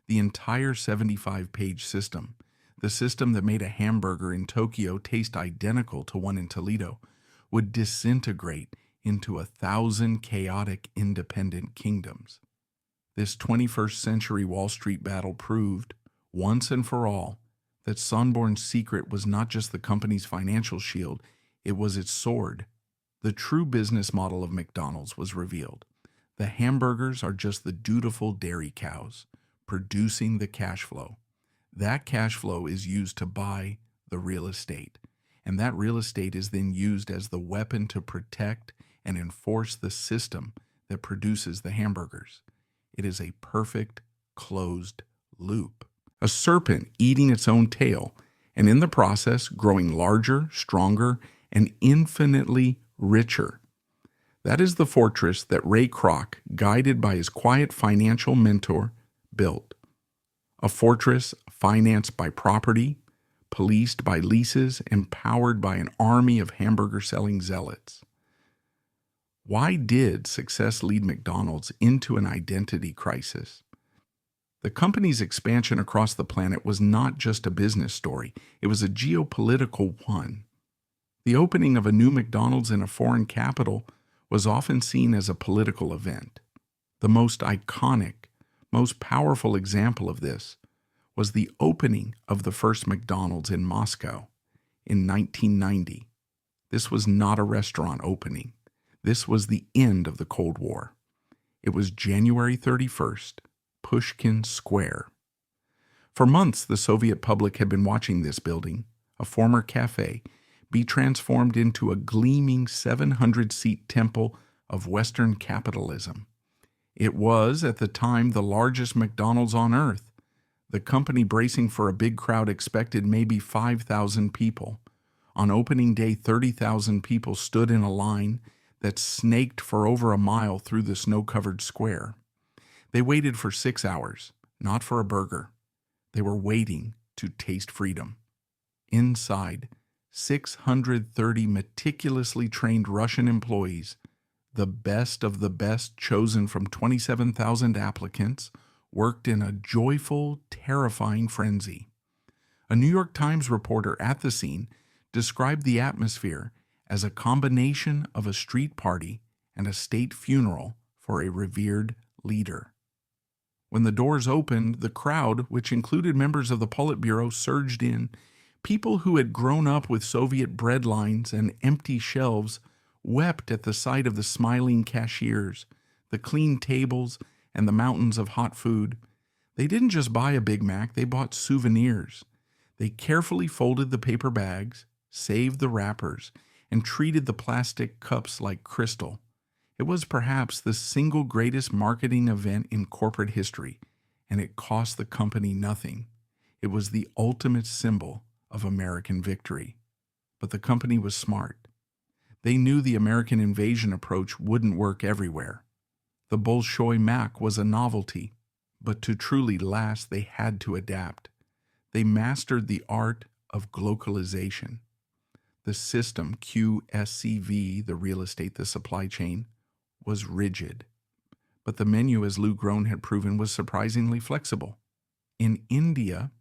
Speaker 1: The entire 75-page system, the system that made a hamburger in Tokyo taste identical to one in Toledo, would disintegrate into 1,000 chaotic independent kingdoms. This 21st century Wall Street battle proved, once and for all, that Sonneborn's secret was not just the company's financial shield, it was its sword. The true business model of McDonald's was revealed. The hamburgers are just the dutiful dairy cows, producing the cash flow. That cash flow is used to buy the real estate, and that real estate is then used as the weapon to protect and enforce the system that produces the hamburgers. It is a perfect closed loop. A serpent eating its own tail, and in the process growing larger, stronger, and infinitely richer. That is the fortress that Ray Kroc, guided by his quiet financial mentor, built. A fortress financed by property, policed by leases, and powered by an army of hamburger-selling zealots. Why did success lead McDonald's into an identity crisis? The company's expansion across the planet was not just a business story, it was a geopolitical one. The opening of a new McDonald's in a foreign capital was often seen as a political event. The most iconic, most powerful example of this was the opening of the first McDonald's in Moscow in 1990. This was not a restaurant opening. This was the end of the Cold War. It was January 31st, Pushkin Square. For months, the Soviet public had been watching this building, a former cafe, be transformed into a gleaming 700-seat temple of Western capitalism. It was, at the time, the largest McDonald's on Earth. The company bracing for a big crowd expected maybe 5,000 people. On opening day, 30,000 people stood in a line that snaked for over a mile through the snow-covered square. They waited for 6 hours, not for a burger. They were waiting to taste freedom. Inside, 630 meticulously trained Russian employees, the best of the best chosen from 27,000 applicants, worked in a joyful, terrifying frenzy. A New York Times reporter at the scene described the atmosphere as a combination of a street party and a state funeral for a revered leader. When the doors opened, the crowd, which included members of the Politburo, surged in. People who had grown up with Soviet bread lines and empty shelves wept at the sight of the smiling cashiers, the clean tables, and the mountains of hot food. They didn't just buy a Big Mac, they bought souvenirs. They carefully folded the paper bags, saved the wrappers, and treated the plastic cups like crystal. It was perhaps the single greatest marketing event in corporate history, and it cost the company nothing. It was the ultimate symbol of American victory. But the company was smart. They knew the American invasion approach wouldn't work everywhere. The Bolshoi Mac was a novelty, but to truly last, they had to adapt. They mastered the art of glocalization. The system, QSCV, the real estate, the supply chain, was rigid. But the menu, as Lou Groen had proven, was surprisingly flexible. In India,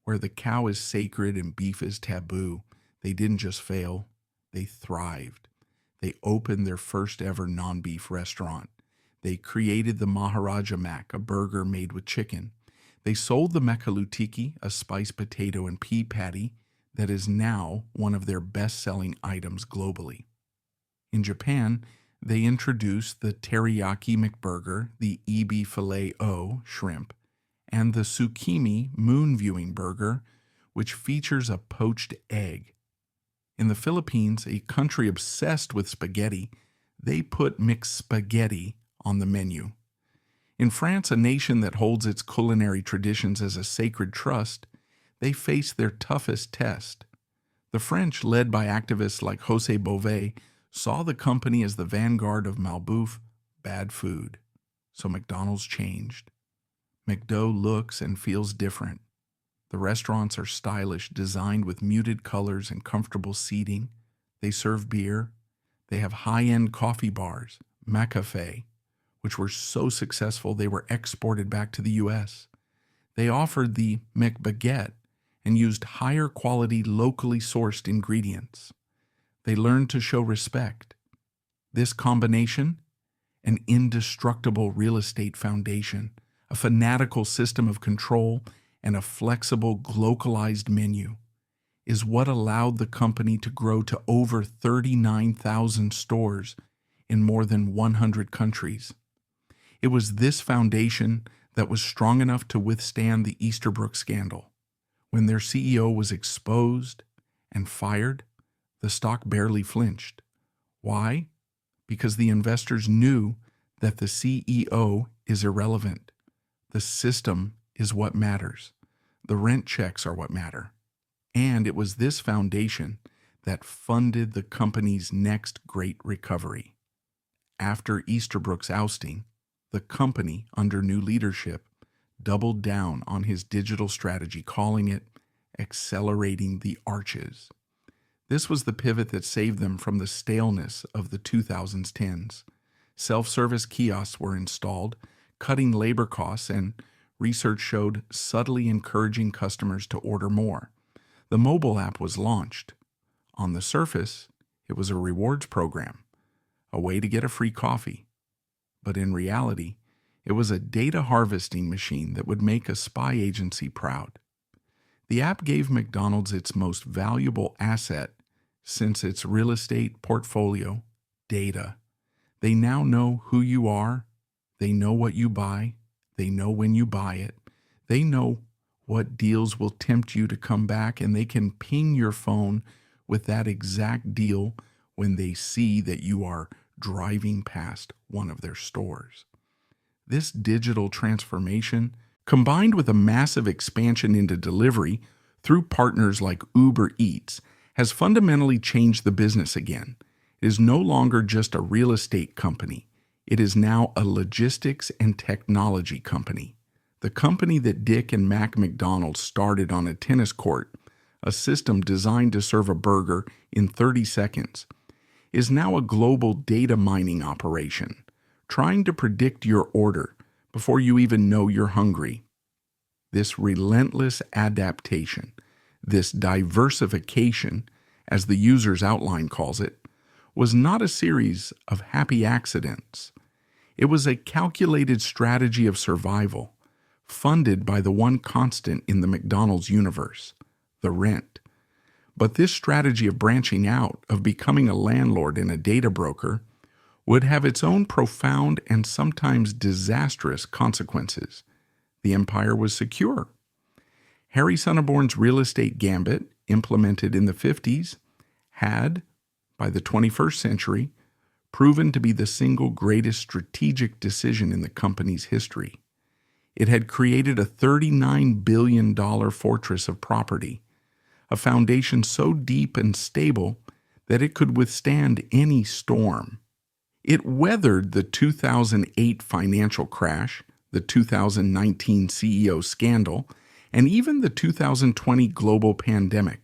Speaker 1: where the cow is sacred and beef is taboo, they didn't just fail, they thrived. They opened their first ever non-beef restaurant. They created the Maharaja Mac, a burger made with chicken. They sold the Mekalu Tiki, a spiced potato and pea patty that is now one of their best-selling items globally. In Japan, they introduced the Teriyaki McBurger, the Ebi Filet-O shrimp, and the Tsukimi Moon Viewing Burger, which features a poached egg. In the Philippines, a country obsessed with spaghetti, they put McSpaghetti on the menu. In France, a nation that holds its culinary traditions as a sacred trust, they faced their toughest test. The French, led by activists like José Bové, saw the company as the vanguard of malbouffe, bad food. So McDonald's changed. McDo looks and feels different. The restaurants are stylish, designed with muted colors and comfortable seating. They serve beer. They have high-end coffee bars, McCafe, which were so successful they were exported back to the U.S. They offered the McBaguette and used higher quality, locally sourced ingredients. They learned to show respect. This combination, an indestructible real estate foundation, a fanatical system of control, and a flexible, localized menu, is what allowed the company to grow to over 39,000 stores in more than 100 countries. It was this foundation that was strong enough to withstand the Easterbrook scandal. When their CEO was exposed and fired, the stock barely flinched. Why? Because the investors knew that the CEO is irrelevant. The system is what matters. The rent checks are what matter. And it was this foundation that funded the company's next great recovery. After Easterbrook's ousting, the company, under new leadership, doubled down on his digital strategy, calling it accelerating the arches. This was the pivot that saved them from the staleness of the 2010s. Self-service kiosks were installed, cutting labor costs and research showed subtly encouraging customers to order more. The mobile app was launched. On the surface, it was a rewards program, a way to get a free coffee. But in reality, it was a data harvesting machine that would make a spy agency proud. The app gave McDonald's its most valuable asset since its real estate portfolio, data. They now know who you are, they know what you buy, they know when you buy it, they know what deals will tempt you to come back, and they can ping your phone with that exact deal when they see that you are driving past one of their stores. This digital transformation, combined with a massive expansion into delivery through partners like Uber Eats, has fundamentally changed the business again. It is no longer just a real estate company. It is now a logistics and technology company. The company that Dick and Mac McDonald started on a tennis court, a system designed to serve a burger in 30 seconds, is now a global data mining operation, trying to predict your order before you even know you're hungry. This relentless adaptation, this diversification, as the user's outline calls it, was not a series of happy accidents. It was a calculated strategy of survival, funded by the one constant in the McDonald's universe, the rent. But this strategy of branching out, of becoming a landlord and a data broker, would have its own profound and sometimes disastrous consequences. The empire was secure. Harry Sonneborn's real estate gambit, implemented in the 50s, had, by the 21st century, proven to be the single greatest strategic decision in the company's history. It had created a $39 billion fortress of property, a foundation so deep and stable that it could withstand any storm. It weathered the 2008 financial crash, the 2019 CEO scandal, and even the 2020 global pandemic,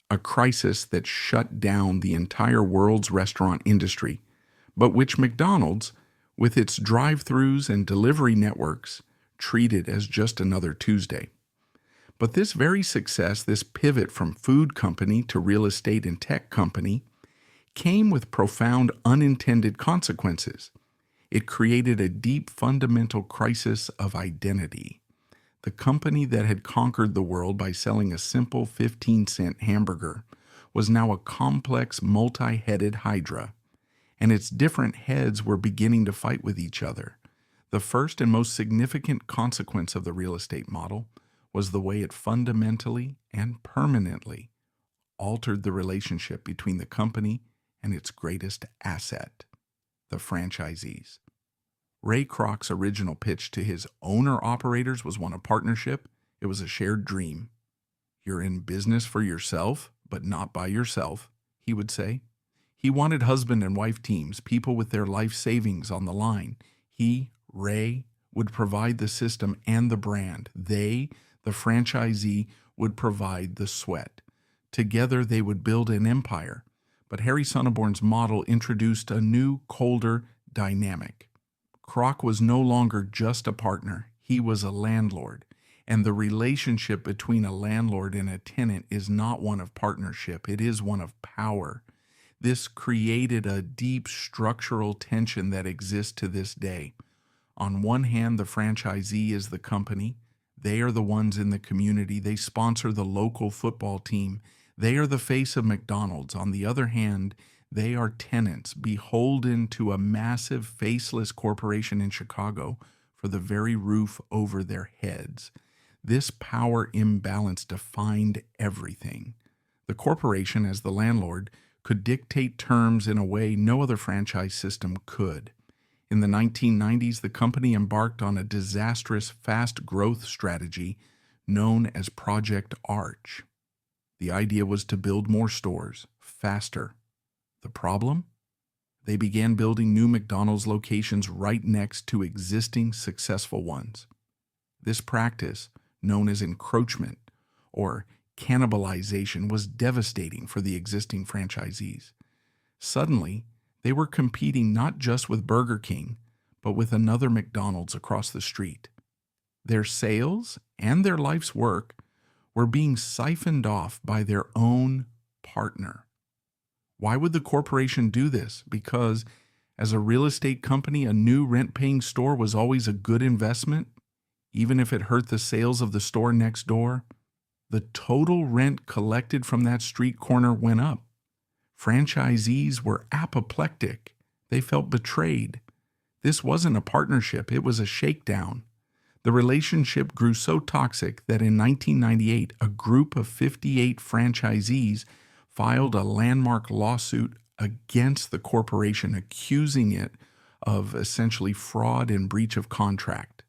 Speaker 1: a crisis that shut down the entire world's restaurant industry, but which McDonald's, with its drive-thrus and delivery networks, treated as just another Tuesday. But this very success, this pivot from food company to real estate and tech company, came with profound unintended consequences. It created a deep fundamental crisis of identity. The company that had conquered the world by selling a simple 15-cent hamburger was now a complex multi-headed hydra, and its different heads were beginning to fight with each other. The first and most significant consequence of the real estate model was the way it fundamentally and permanently altered the relationship between the company and its greatest asset, the franchisees. Ray Kroc's original pitch to his owner-operators was one of partnership. It was a shared dream. You're in business for yourself, but not by yourself, he would say. He wanted husband and wife teams, people with their life savings on the line. He, Ray, would provide the system and the brand. They, the franchisee, would provide the sweat. Together they would build an empire. But Harry Sonneborn's model introduced a new, colder dynamic. Kroc was no longer just a partner. He was a landlord. And the relationship between a landlord and a tenant is not one of partnership. It is one of power. This created a deep structural tension that exists to this day. On one hand, the franchisee is the company. They are the ones in the community. They sponsor the local football team. They are the face of McDonald's. On the other hand, they are tenants, beholden to a massive faceless corporation in Chicago for the very roof over their heads. This power imbalance defined everything. The corporation, as the landlord, could dictate terms in a way no other franchise system could. In the 1990s, the company embarked on a disastrous fast growth strategy known as Project Arch. The idea was to build more stores, faster. The problem? They began building new McDonald's locations right next to existing successful ones. This practice, known as encroachment or cannibalization, was devastating for the existing franchisees. Suddenly, they were competing not just with Burger King, but with another McDonald's across the street. Their sales and their life's work were being siphoned off by their own partner. Why would the corporation do this? Because as a real estate company, a new rent-paying store was always a good investment, even if it hurt the sales of the store next door. The total rent collected from that street corner went up. Franchisees were apoplectic. They felt betrayed. This wasn't a partnership, it was a shakedown. The relationship grew so toxic that in 1998, a group of 58 franchisees filed a landmark lawsuit against the corporation, accusing it of essentially fraud and breach of contract.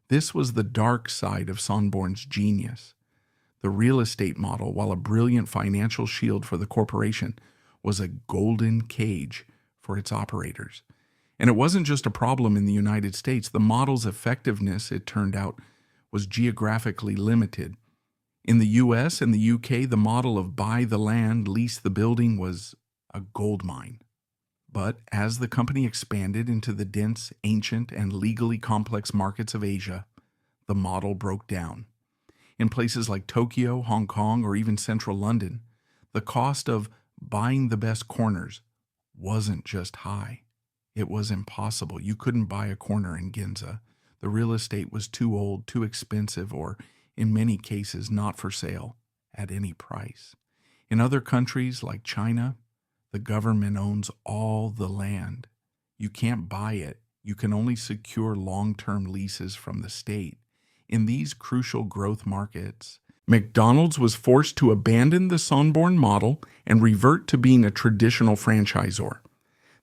Speaker 1: This was the dark side of Sonneborn's genius. The real estate model, while a brilliant financial shield for the corporation, was a golden cage for its operators. And it wasn't just a problem in the United States. The model's effectiveness, it turned out, was geographically limited. In the US and the UK, the model of buy the land, lease the building was a gold mine. But as the company expanded into the dense, ancient, and legally complex markets of Asia, the model broke down. In places like Tokyo, Hong Kong, or even central London, the cost of buying the best corners wasn't just high. It was impossible. You couldn't buy a corner in Ginza. The real estate was too old, too expensive, or in many cases not for sale at any price. In other countries like China, the government owns all the land. You can't buy it. You can only secure long-term leases from the state. In these crucial growth markets, McDonald's was forced to abandon the Sonneborn model and revert to being a traditional franchisor.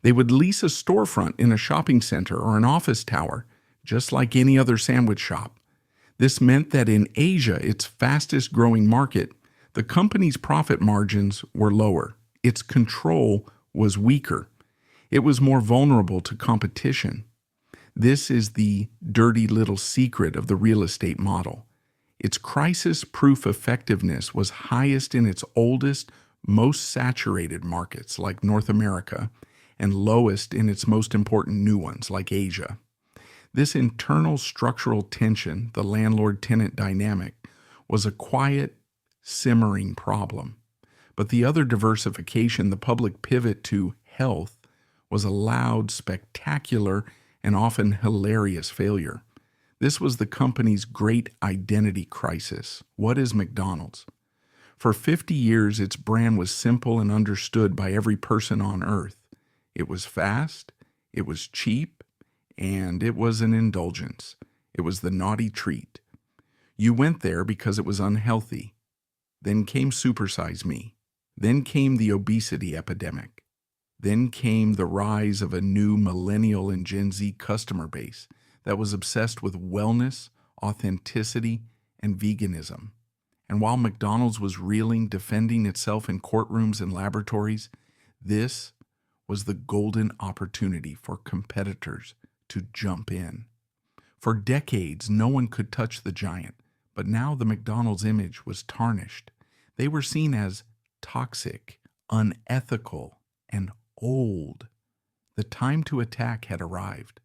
Speaker 1: They would lease a storefront in a shopping center or an office tower, just like any other sandwich shop. This meant that in Asia, its fastest growing market, the company's profit margins were lower. Its control was weaker. It was more vulnerable to competition. This is the dirty little secret of the real estate model. Its crisis-proof effectiveness was highest in its oldest, most saturated markets like North America, and lowest in its most important new ones like Asia. This internal structural tension, the landlord-tenant dynamic, was a quiet, simmering problem. But the other diversification, the public pivot to health, was a loud, spectacular, and often hilarious failure. This was the company's great identity crisis. What is McDonald's? For 50 years, its brand was simple and understood by every person on earth. It was fast, it was cheap, and it was an indulgence. It was the naughty treat. You went there because it was unhealthy. Then came Super Size Me. Then came the obesity epidemic. Then came the rise of a new millennial and Gen Z customer base that was obsessed with wellness, authenticity, and veganism. And while McDonald's was reeling, defending itself in courtrooms and laboratories, this was the golden opportunity for competitors to jump in. For decades, no one could touch the giant, but now the McDonald's image was tarnished. They were seen as toxic, unethical, and old. The time to attack had arrived.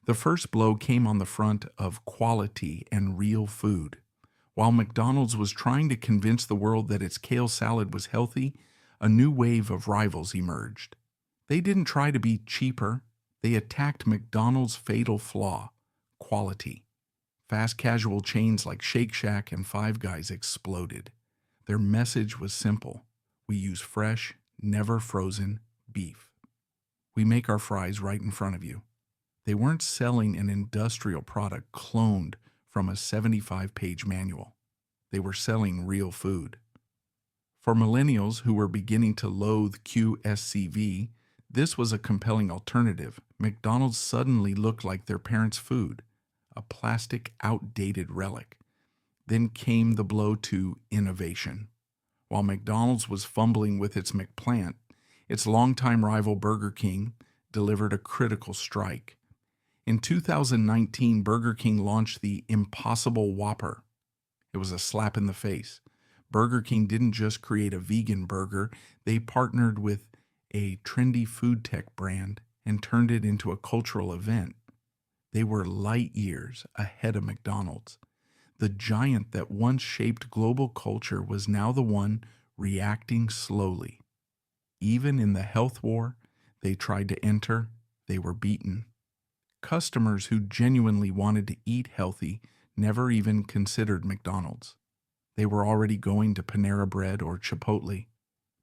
Speaker 1: The first blow came on the front of quality and real food. While McDonald's was trying to convince the world that its kale salad was healthy, a new wave of rivals emerged. They didn't try to be cheaper. They attacked McDonald's fatal flaw, quality. Fast casual chains like Shake Shack and Five Guys exploded. Their message was simple. We use fresh, never frozen beef. We make our fries right in front of you. They weren't selling an industrial product cloned from a 75-page manual. They were selling real food. For millennials who were beginning to loathe QSCV, this was a compelling alternative. McDonald's suddenly looked like their parents' food, a plastic, outdated relic. Then came the blow to innovation. While McDonald's was fumbling with its McPlant, its longtime rival Burger King delivered a critical strike. In 2019, Burger King launched the Impossible Whopper. It was a slap in the face. Burger King didn't just create a vegan burger, they partnered with a trendy food tech brand and turned it into a cultural event. They were light years ahead of McDonald's. The giant that once shaped global culture was now the one reacting slowly. Even in the health war they tried to enter, they were beaten. Customers who genuinely wanted to eat healthy never even considered McDonald's. They were already going to Panera Bread or Chipotle,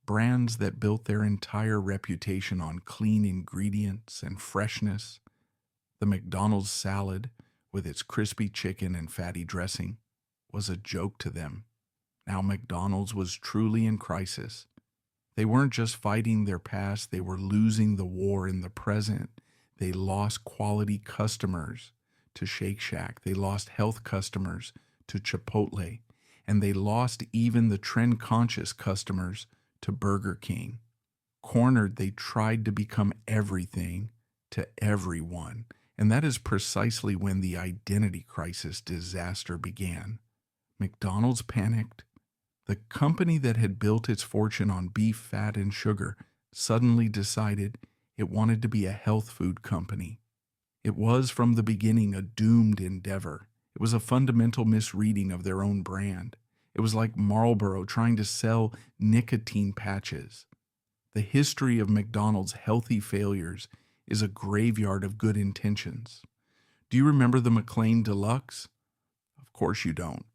Speaker 1: brands that built their entire reputation on clean ingredients and freshness. The McDonald's salad, with its crispy chicken and fatty dressing, was a joke to them. Now McDonald's was truly in crisis. They weren't just fighting their past, they were losing the war in the present. They lost quality customers to Shake Shack. They lost health customers to Chipotle. And they lost even the trend-conscious customers to Burger King. Cornered, they tried to become everything to everyone. And that is precisely when the identity crisis disaster began. McDonald's panicked. The company that had built its fortune on beef, fat, and sugar suddenly decided it wanted to be a health food company. It was from the beginning a doomed endeavor. It was a fundamental misreading of their own brand. It was like Marlboro trying to sell nicotine patches. The history of McDonald's healthy failures is a graveyard of good intentions. Do you remember the McLean Deluxe? Of course you don't.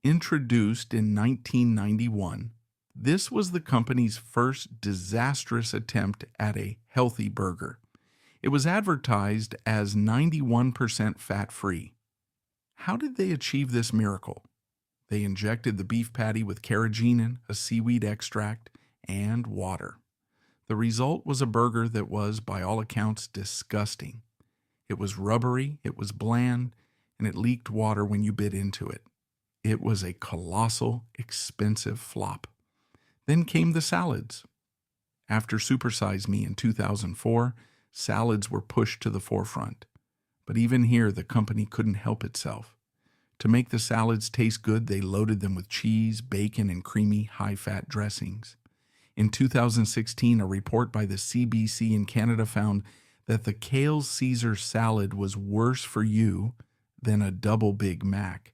Speaker 1: Introduced in 1991, this was the company's first disastrous attempt at a healthy burger. It was advertised as 91% fat-free. How did they achieve this miracle? They injected the beef patty with carrageenan, a seaweed extract, and water. The result was a burger that was, by all accounts, disgusting. It was rubbery, it was bland, and it leaked water when you bit into it. It was a colossal, expensive flop. Then came the salads. After Super Size Me in 2004, salads were pushed to the forefront. But even here, the company couldn't help itself. To make the salads taste good, they loaded them with cheese, bacon, and creamy, high-fat dressings. In 2016, a report by the CBC in Canada found that the Kale Caesar salad was worse for you than a double Big Mac.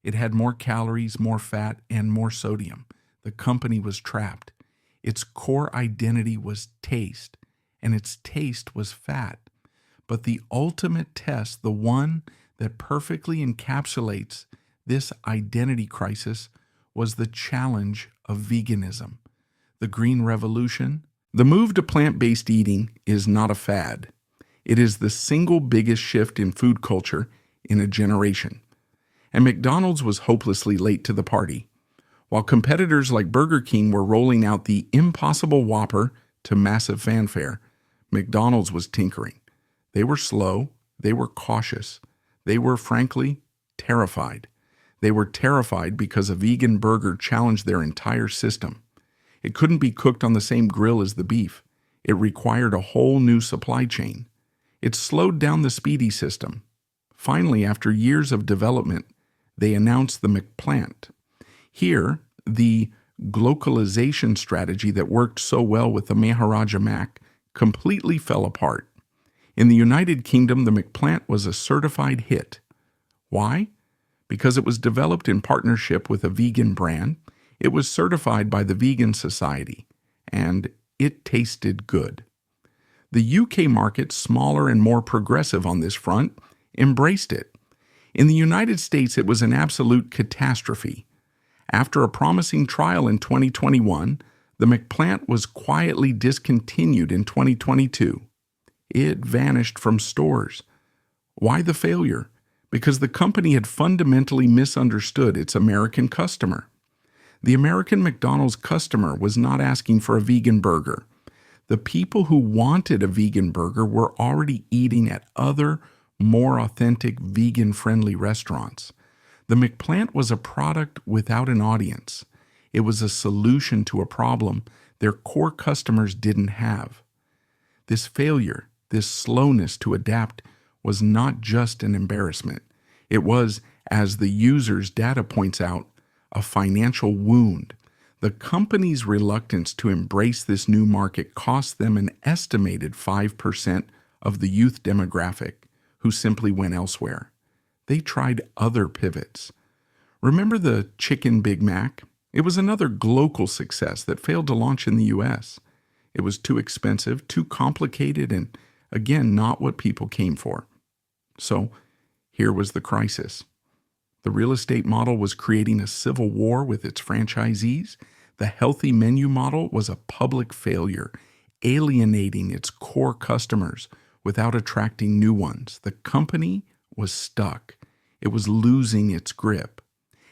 Speaker 1: It had more calories, more fat, and more sodium. The company was trapped. Its core identity was taste, and its taste was fat. But the ultimate test, the one that perfectly encapsulates this identity crisis, was the challenge of veganism. The Green Revolution. The move to plant-based eating is not a fad. It is the single biggest shift in food culture in a generation. And McDonald's was hopelessly late to the party. While competitors like Burger King were rolling out the Impossible Whopper to massive fanfare, McDonald's was tinkering. They were slow, they were cautious, they were, frankly, terrified. They were terrified because a vegan burger challenged their entire system. It couldn't be cooked on the same grill as the beef. It required a whole new supply chain. It slowed down the speedy system. Finally, after years of development, they announced the McPlant. Here, the glocalization strategy that worked so well with the Maharaja Mac completely fell apart. In the United Kingdom, the McPlant was a certified hit. Why? Because it was developed in partnership with a vegan brand. It was certified by the Vegan Society, and it tasted good. The UK market, smaller and more progressive on this front, embraced it. In the United States, it was an absolute catastrophe. After a promising trial in 2021, the McPlant was quietly discontinued in 2022. It vanished from stores. Why the failure? Because the company had fundamentally misunderstood its American customer. The American McDonald's customer was not asking for a vegan burger. The people who wanted a vegan burger were already eating at other, more authentic, vegan-friendly restaurants. The McPlant was a product without an audience. It was a solution to a problem their core customers didn't have. This failure, this slowness to adapt, was not just an embarrassment. It was, as the user's data points out, a financial wound. The company's reluctance to embrace this new market cost them an estimated 5% of the youth demographic who simply went elsewhere. They tried other pivots. Remember the Chicken Big Mac? It was another global success that failed to launch in the US. It was too expensive, too complicated, and again, not what people came for. So here was the crisis. The real estate model was creating a civil war with its franchisees. The healthy menu model was a public failure, alienating its core customers without attracting new ones. The company was stuck. It was losing its grip.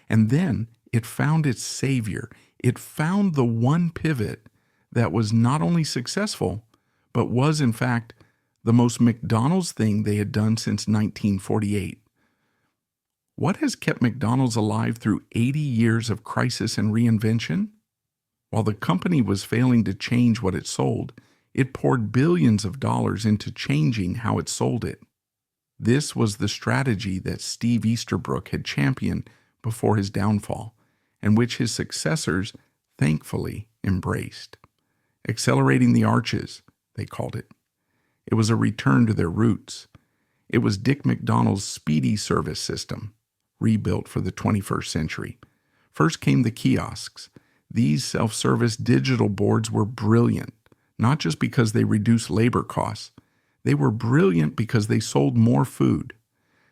Speaker 1: And then it found its savior. It found the one pivot that was not only successful, but was, in fact, the most McDonald's thing they had done since 1948. What has kept McDonald's alive through 80 years of crisis and reinvention? While the company was failing to change what it sold, it poured billions of dollars into changing how it sold it. This was the strategy that Steve Easterbrook had championed before his downfall, and which his successors thankfully embraced. Accelerating the arches, they called it. It was a return to their roots. It was Dick McDonald's speedy service system, rebuilt for the 21st century. First came the kiosks. These self-service digital boards were brilliant, not just because they reduced labor costs. They were brilliant because they sold more food.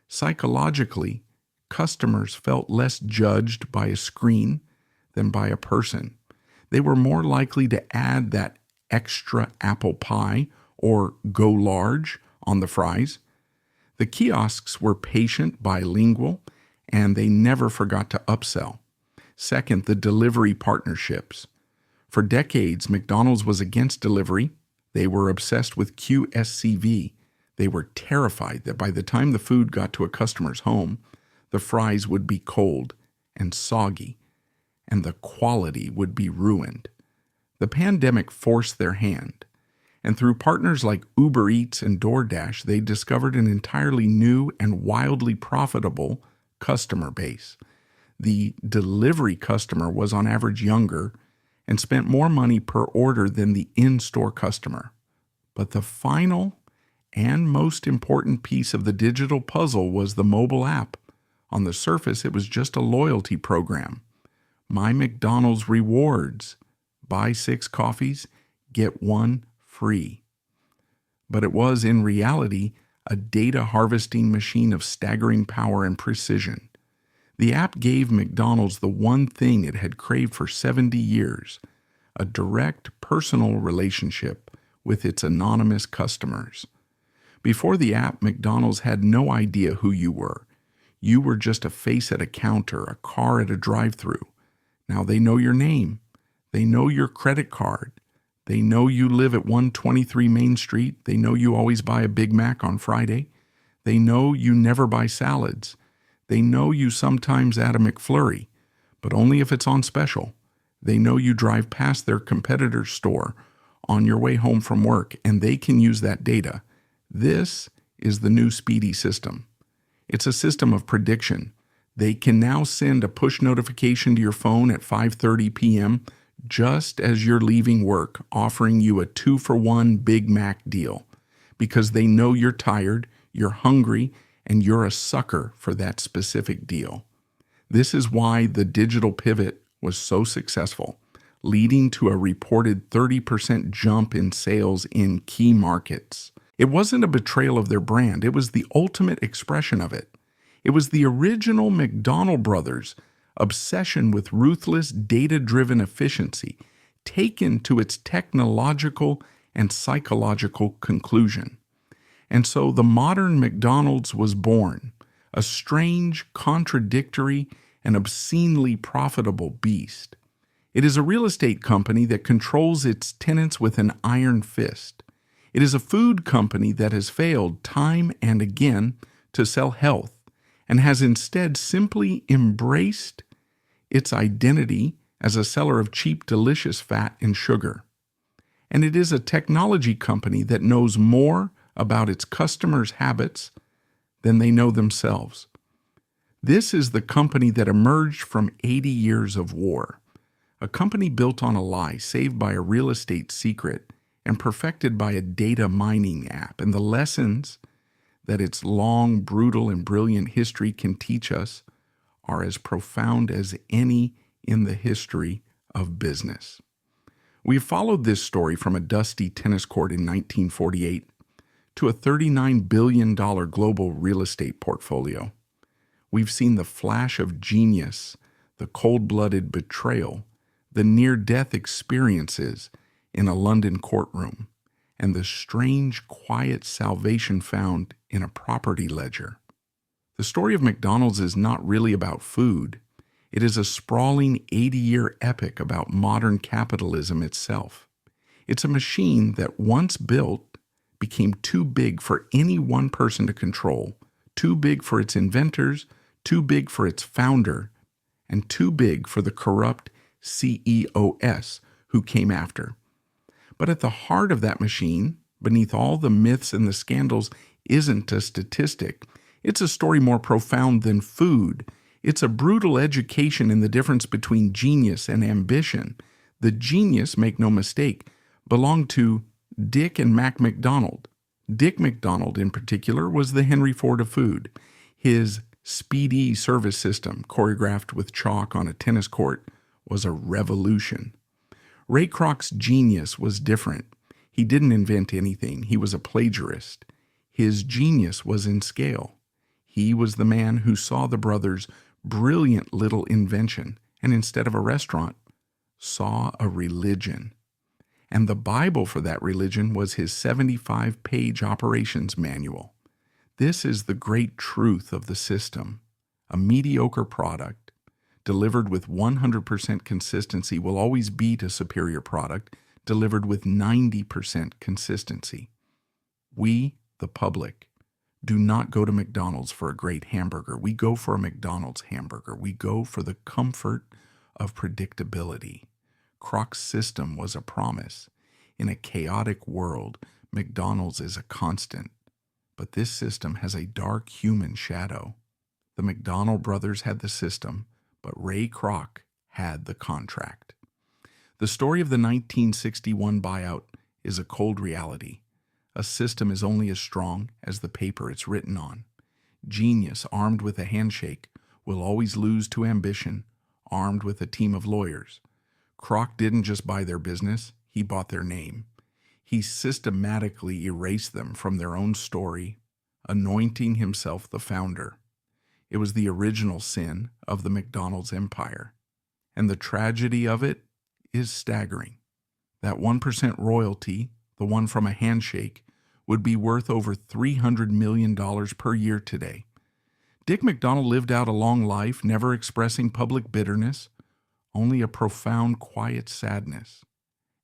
Speaker 1: Psychologically, customers felt less judged by a screen than by a person. They were more likely to add that extra apple pie or go large on the fries. The kiosks were patient, bilingual, and they never forgot to upsell. Second, the delivery partnerships. For decades, McDonald's was against delivery. They were obsessed with QSCV. They were terrified that by the time the food got to a customer's home, the fries would be cold and soggy, and the quality would be ruined. The pandemic forced their hand, and through partners like Uber Eats and DoorDash, they discovered an entirely new and wildly profitable customer base. The delivery customer was on average younger and spent more money per order than the in-store customer. But the final and most important piece of the digital puzzle was the mobile app. On the surface, it was just a loyalty program. My McDonald's Rewards. Buy 6 coffees, get 1 free. But it was, in reality, a data harvesting machine of staggering power and precision. The app gave McDonald's the one thing it had craved for 70 years, a direct personal relationship with its anonymous customers. Before the app, McDonald's had no idea who you were. You were just a face at a counter, a car at a drive-thru. Now they know your name. They know your credit card. They know you live at 123 Main Street. They know you always buy a Big Mac on Friday. They know you never buy salads. They know you sometimes add a McFlurry, but only if it's on special. They know you drive past their competitor's store on your way home from work, and they can use that data. This is the new Speedy system. It's a system of prediction. They can now send a push notification to your phone at 5:30 p.m. just as you're leaving work, offering you a 2-for-1 Big Mac deal, because they know you're tired, you're hungry, and you're a sucker for that specific deal. This is why the digital pivot was so successful, leading to a reported 30% jump in sales in key markets. It wasn't a betrayal of their brand. It was the ultimate expression of it. It was the original McDonald brothers' obsession with ruthless, data-driven efficiency, taken to its technological and psychological conclusion. And so the modern McDonald's was born, a strange, contradictory, and obscenely profitable beast. It is a real estate company that controls its tenants with an iron fist. It is a food company that has failed time and again to sell health and has instead simply embraced its identity as a seller of cheap, delicious fat and sugar. And it is a technology company that knows more about its customers' habits than they know themselves. This is the company that emerged from 80 years of war, a company built on a lie, saved by a real estate secret, and perfected by a data mining app. And the lessons that its long, brutal, and brilliant history can teach us are as profound as any in the history of business. We've followed this story from a dusty tennis court in 1948 to a $39 billion global real estate portfolio. We've seen the flash of genius, the cold-blooded betrayal, the near-death experiences in a London courtroom, and the strange, quiet salvation found in a property ledger. The story of McDonald's is not really about food. It is a sprawling 80-year epic about modern capitalism itself. It's a machine that, once built, became too big for any one person to control, too big for its inventors, too big for its founder, and too big for the corrupt CEOs who came after. But at the heart of that machine, beneath all the myths and the scandals, isn't a statistic. It's a story more profound than food. It's a brutal education in the difference between genius and ambition. The genius, make no mistake, belonged to Dick and Mac McDonald. Dick McDonald, in particular, was the Henry Ford of food. His speedy service system, choreographed with chalk on a tennis court, was a revolution. Ray Kroc's genius was different. He didn't invent anything. He was a plagiarist. His genius was in scale. He was the man who saw the brothers' brilliant little invention and, instead of a restaurant, saw a religion. And the Bible for that religion was his 75-page operations manual. This is the great truth of the system. A mediocre product delivered with 100% consistency will always beat a superior product delivered with 90% consistency. We, the public, do not go to McDonald's for a great hamburger. We go for a McDonald's hamburger. We go for the comfort of predictability. Kroc's system was a promise. In a chaotic world, McDonald's is a constant. But this system has a dark human shadow. The McDonald brothers had the system, but Ray Kroc had the contract. The story of the 1961 buyout is a cold reality. A system is only as strong as the paper it's written on. Genius, armed with a handshake, will always lose to ambition, armed with a team of lawyers. Kroc didn't just buy their business, he bought their name. He systematically erased them from their own story, anointing himself the founder. It was the original sin of the McDonald's empire. And the tragedy of it is staggering. That 1% royalty, the one from a handshake, would be worth over $300 million per year today. Dick McDonald lived out a long life, never expressing public bitterness, only a profound, quiet sadness.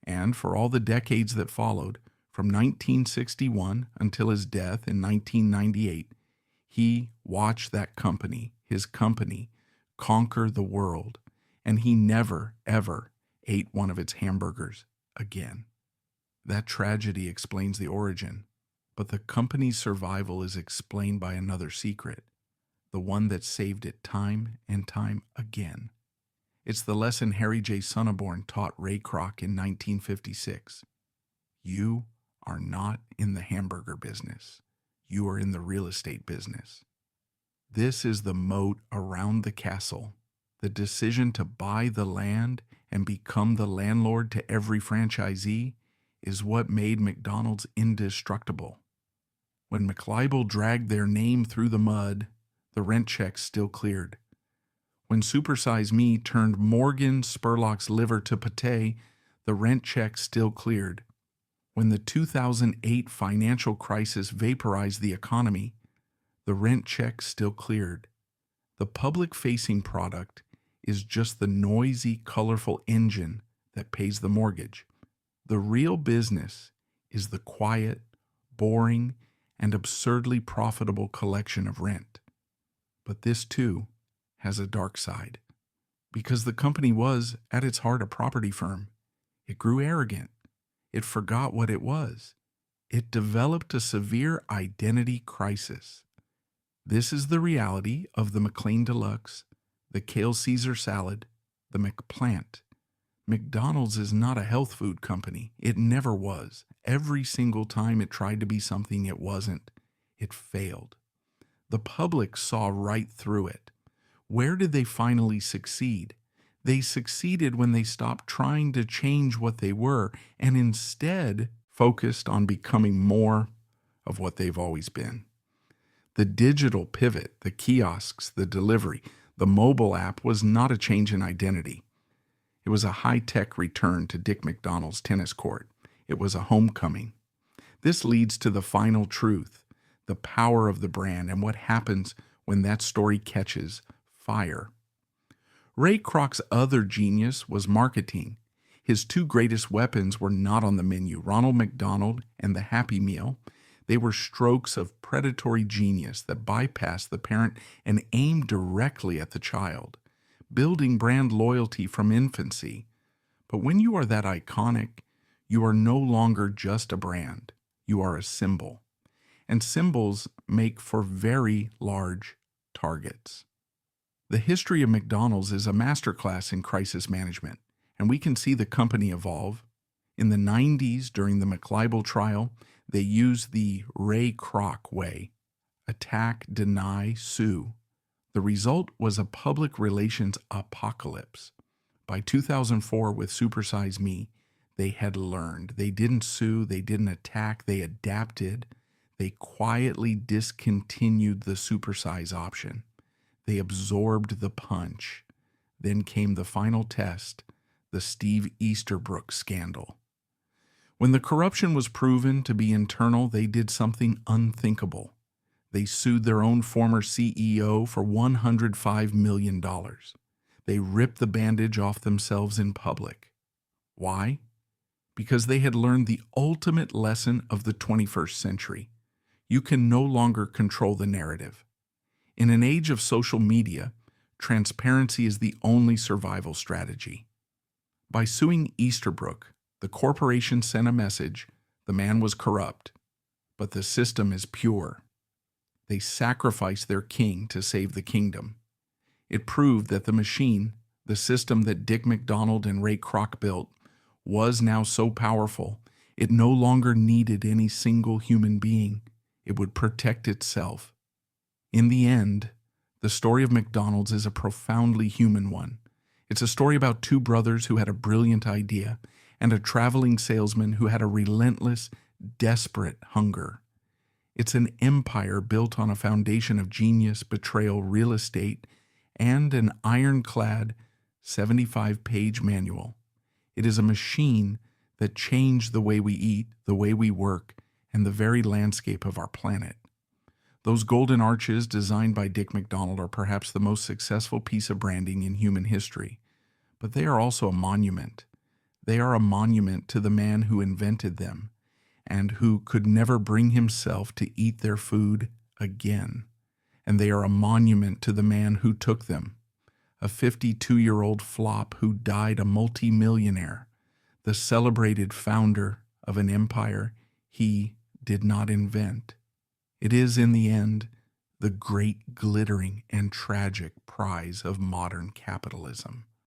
Speaker 1: And for all the decades that followed, from 1961 until his death in 1998, he watched that company, his company, conquer the world, and he never, ever ate one of its hamburgers again. That tragedy explains the origin, but the company's survival is explained by another secret, the one that saved it time and time again. It's the lesson Harry Sonneborn taught Ray Kroc in 1956. You are not in the hamburger business. You are in the real estate business. This is the moat around the castle. The decision to buy the land and become the landlord to every franchisee is what made McDonald's indestructible. When McLibel dragged their name through the mud, the rent checks still cleared. When Super Size Me turned Morgan Spurlock's liver to pate, the rent check still cleared. When the 2008 financial crisis vaporized the economy, the rent check still cleared. The public-facing product is just the noisy, colorful engine that pays the mortgage. The real business is the quiet, boring, and absurdly profitable collection of rent. But this, too, has a dark side. Because the company was, at its heart, a property firm. It grew arrogant. It forgot what it was. It developed a severe identity crisis. This is the reality of the McLean Deluxe, the Kale Caesar salad, the McPlant. McDonald's is not a health food company. It never was. Every single time it tried to be something it wasn't, It failed. The public saw right through it. Where did they finally succeed? They succeeded when they stopped trying to change what they were and instead focused on becoming more of what they've always been. The digital pivot, the kiosks, the delivery, the mobile app was not a change in identity. It was a high-tech return to Dick McDonald's tennis court. It was a homecoming. This leads to the final truth, the power of the brand and what happens when that story catches fire. Ray Kroc's other genius was marketing. His two greatest weapons were not on the menu, Ronald McDonald and the Happy Meal. They were strokes of predatory genius that bypassed the parent and aimed directly at the child, building brand loyalty from infancy. But when you are that iconic, you are no longer just a brand. You are a symbol. And symbols make for very large targets. The history of McDonald's is a masterclass in crisis management, and we can see the company evolve. In the 90s, during the McLibel trial, they used the Ray Kroc way: attack, deny, sue. The result was a public relations apocalypse. By 2004, with Supersize Me, they had learned. They didn't sue, they didn't attack, they adapted. They quietly discontinued the supersize option. They absorbed the punch. Then came the final test, the Steve Easterbrook scandal. When the corruption was proven to be internal, they did something unthinkable. They sued their own former CEO for $105 million. They ripped the bandage off themselves in public. Why? Because they had learned the ultimate lesson of the 21st century. You can no longer control the narrative. In an age of social media, transparency is the only survival strategy. By suing Easterbrook, the corporation sent a message: the man was corrupt, but the system is pure. They sacrificed their king to save the kingdom. It proved that the machine, the system that Dick McDonald and Ray Kroc built, was now so powerful, it no longer needed any single human being. It would protect itself. In the end, the story of McDonald's is a profoundly human one. It's a story about two brothers who had a brilliant idea and a traveling salesman who had a relentless, desperate hunger. It's an empire built on a foundation of genius, betrayal, real estate, and an ironclad 75-page manual. It is a machine that changed the way we eat, the way we work, and the very landscape of our planet. Those golden arches designed by Dick McDonald are perhaps the most successful piece of branding in human history, but they are also a monument. They are a monument to the man who invented them and who could never bring himself to eat their food again. And they are a monument to the man who took them, a 52-year-old flop who died a multimillionaire, the celebrated founder of an empire he did not invent. It is, in the end, the great glittering and tragic prize of modern capitalism.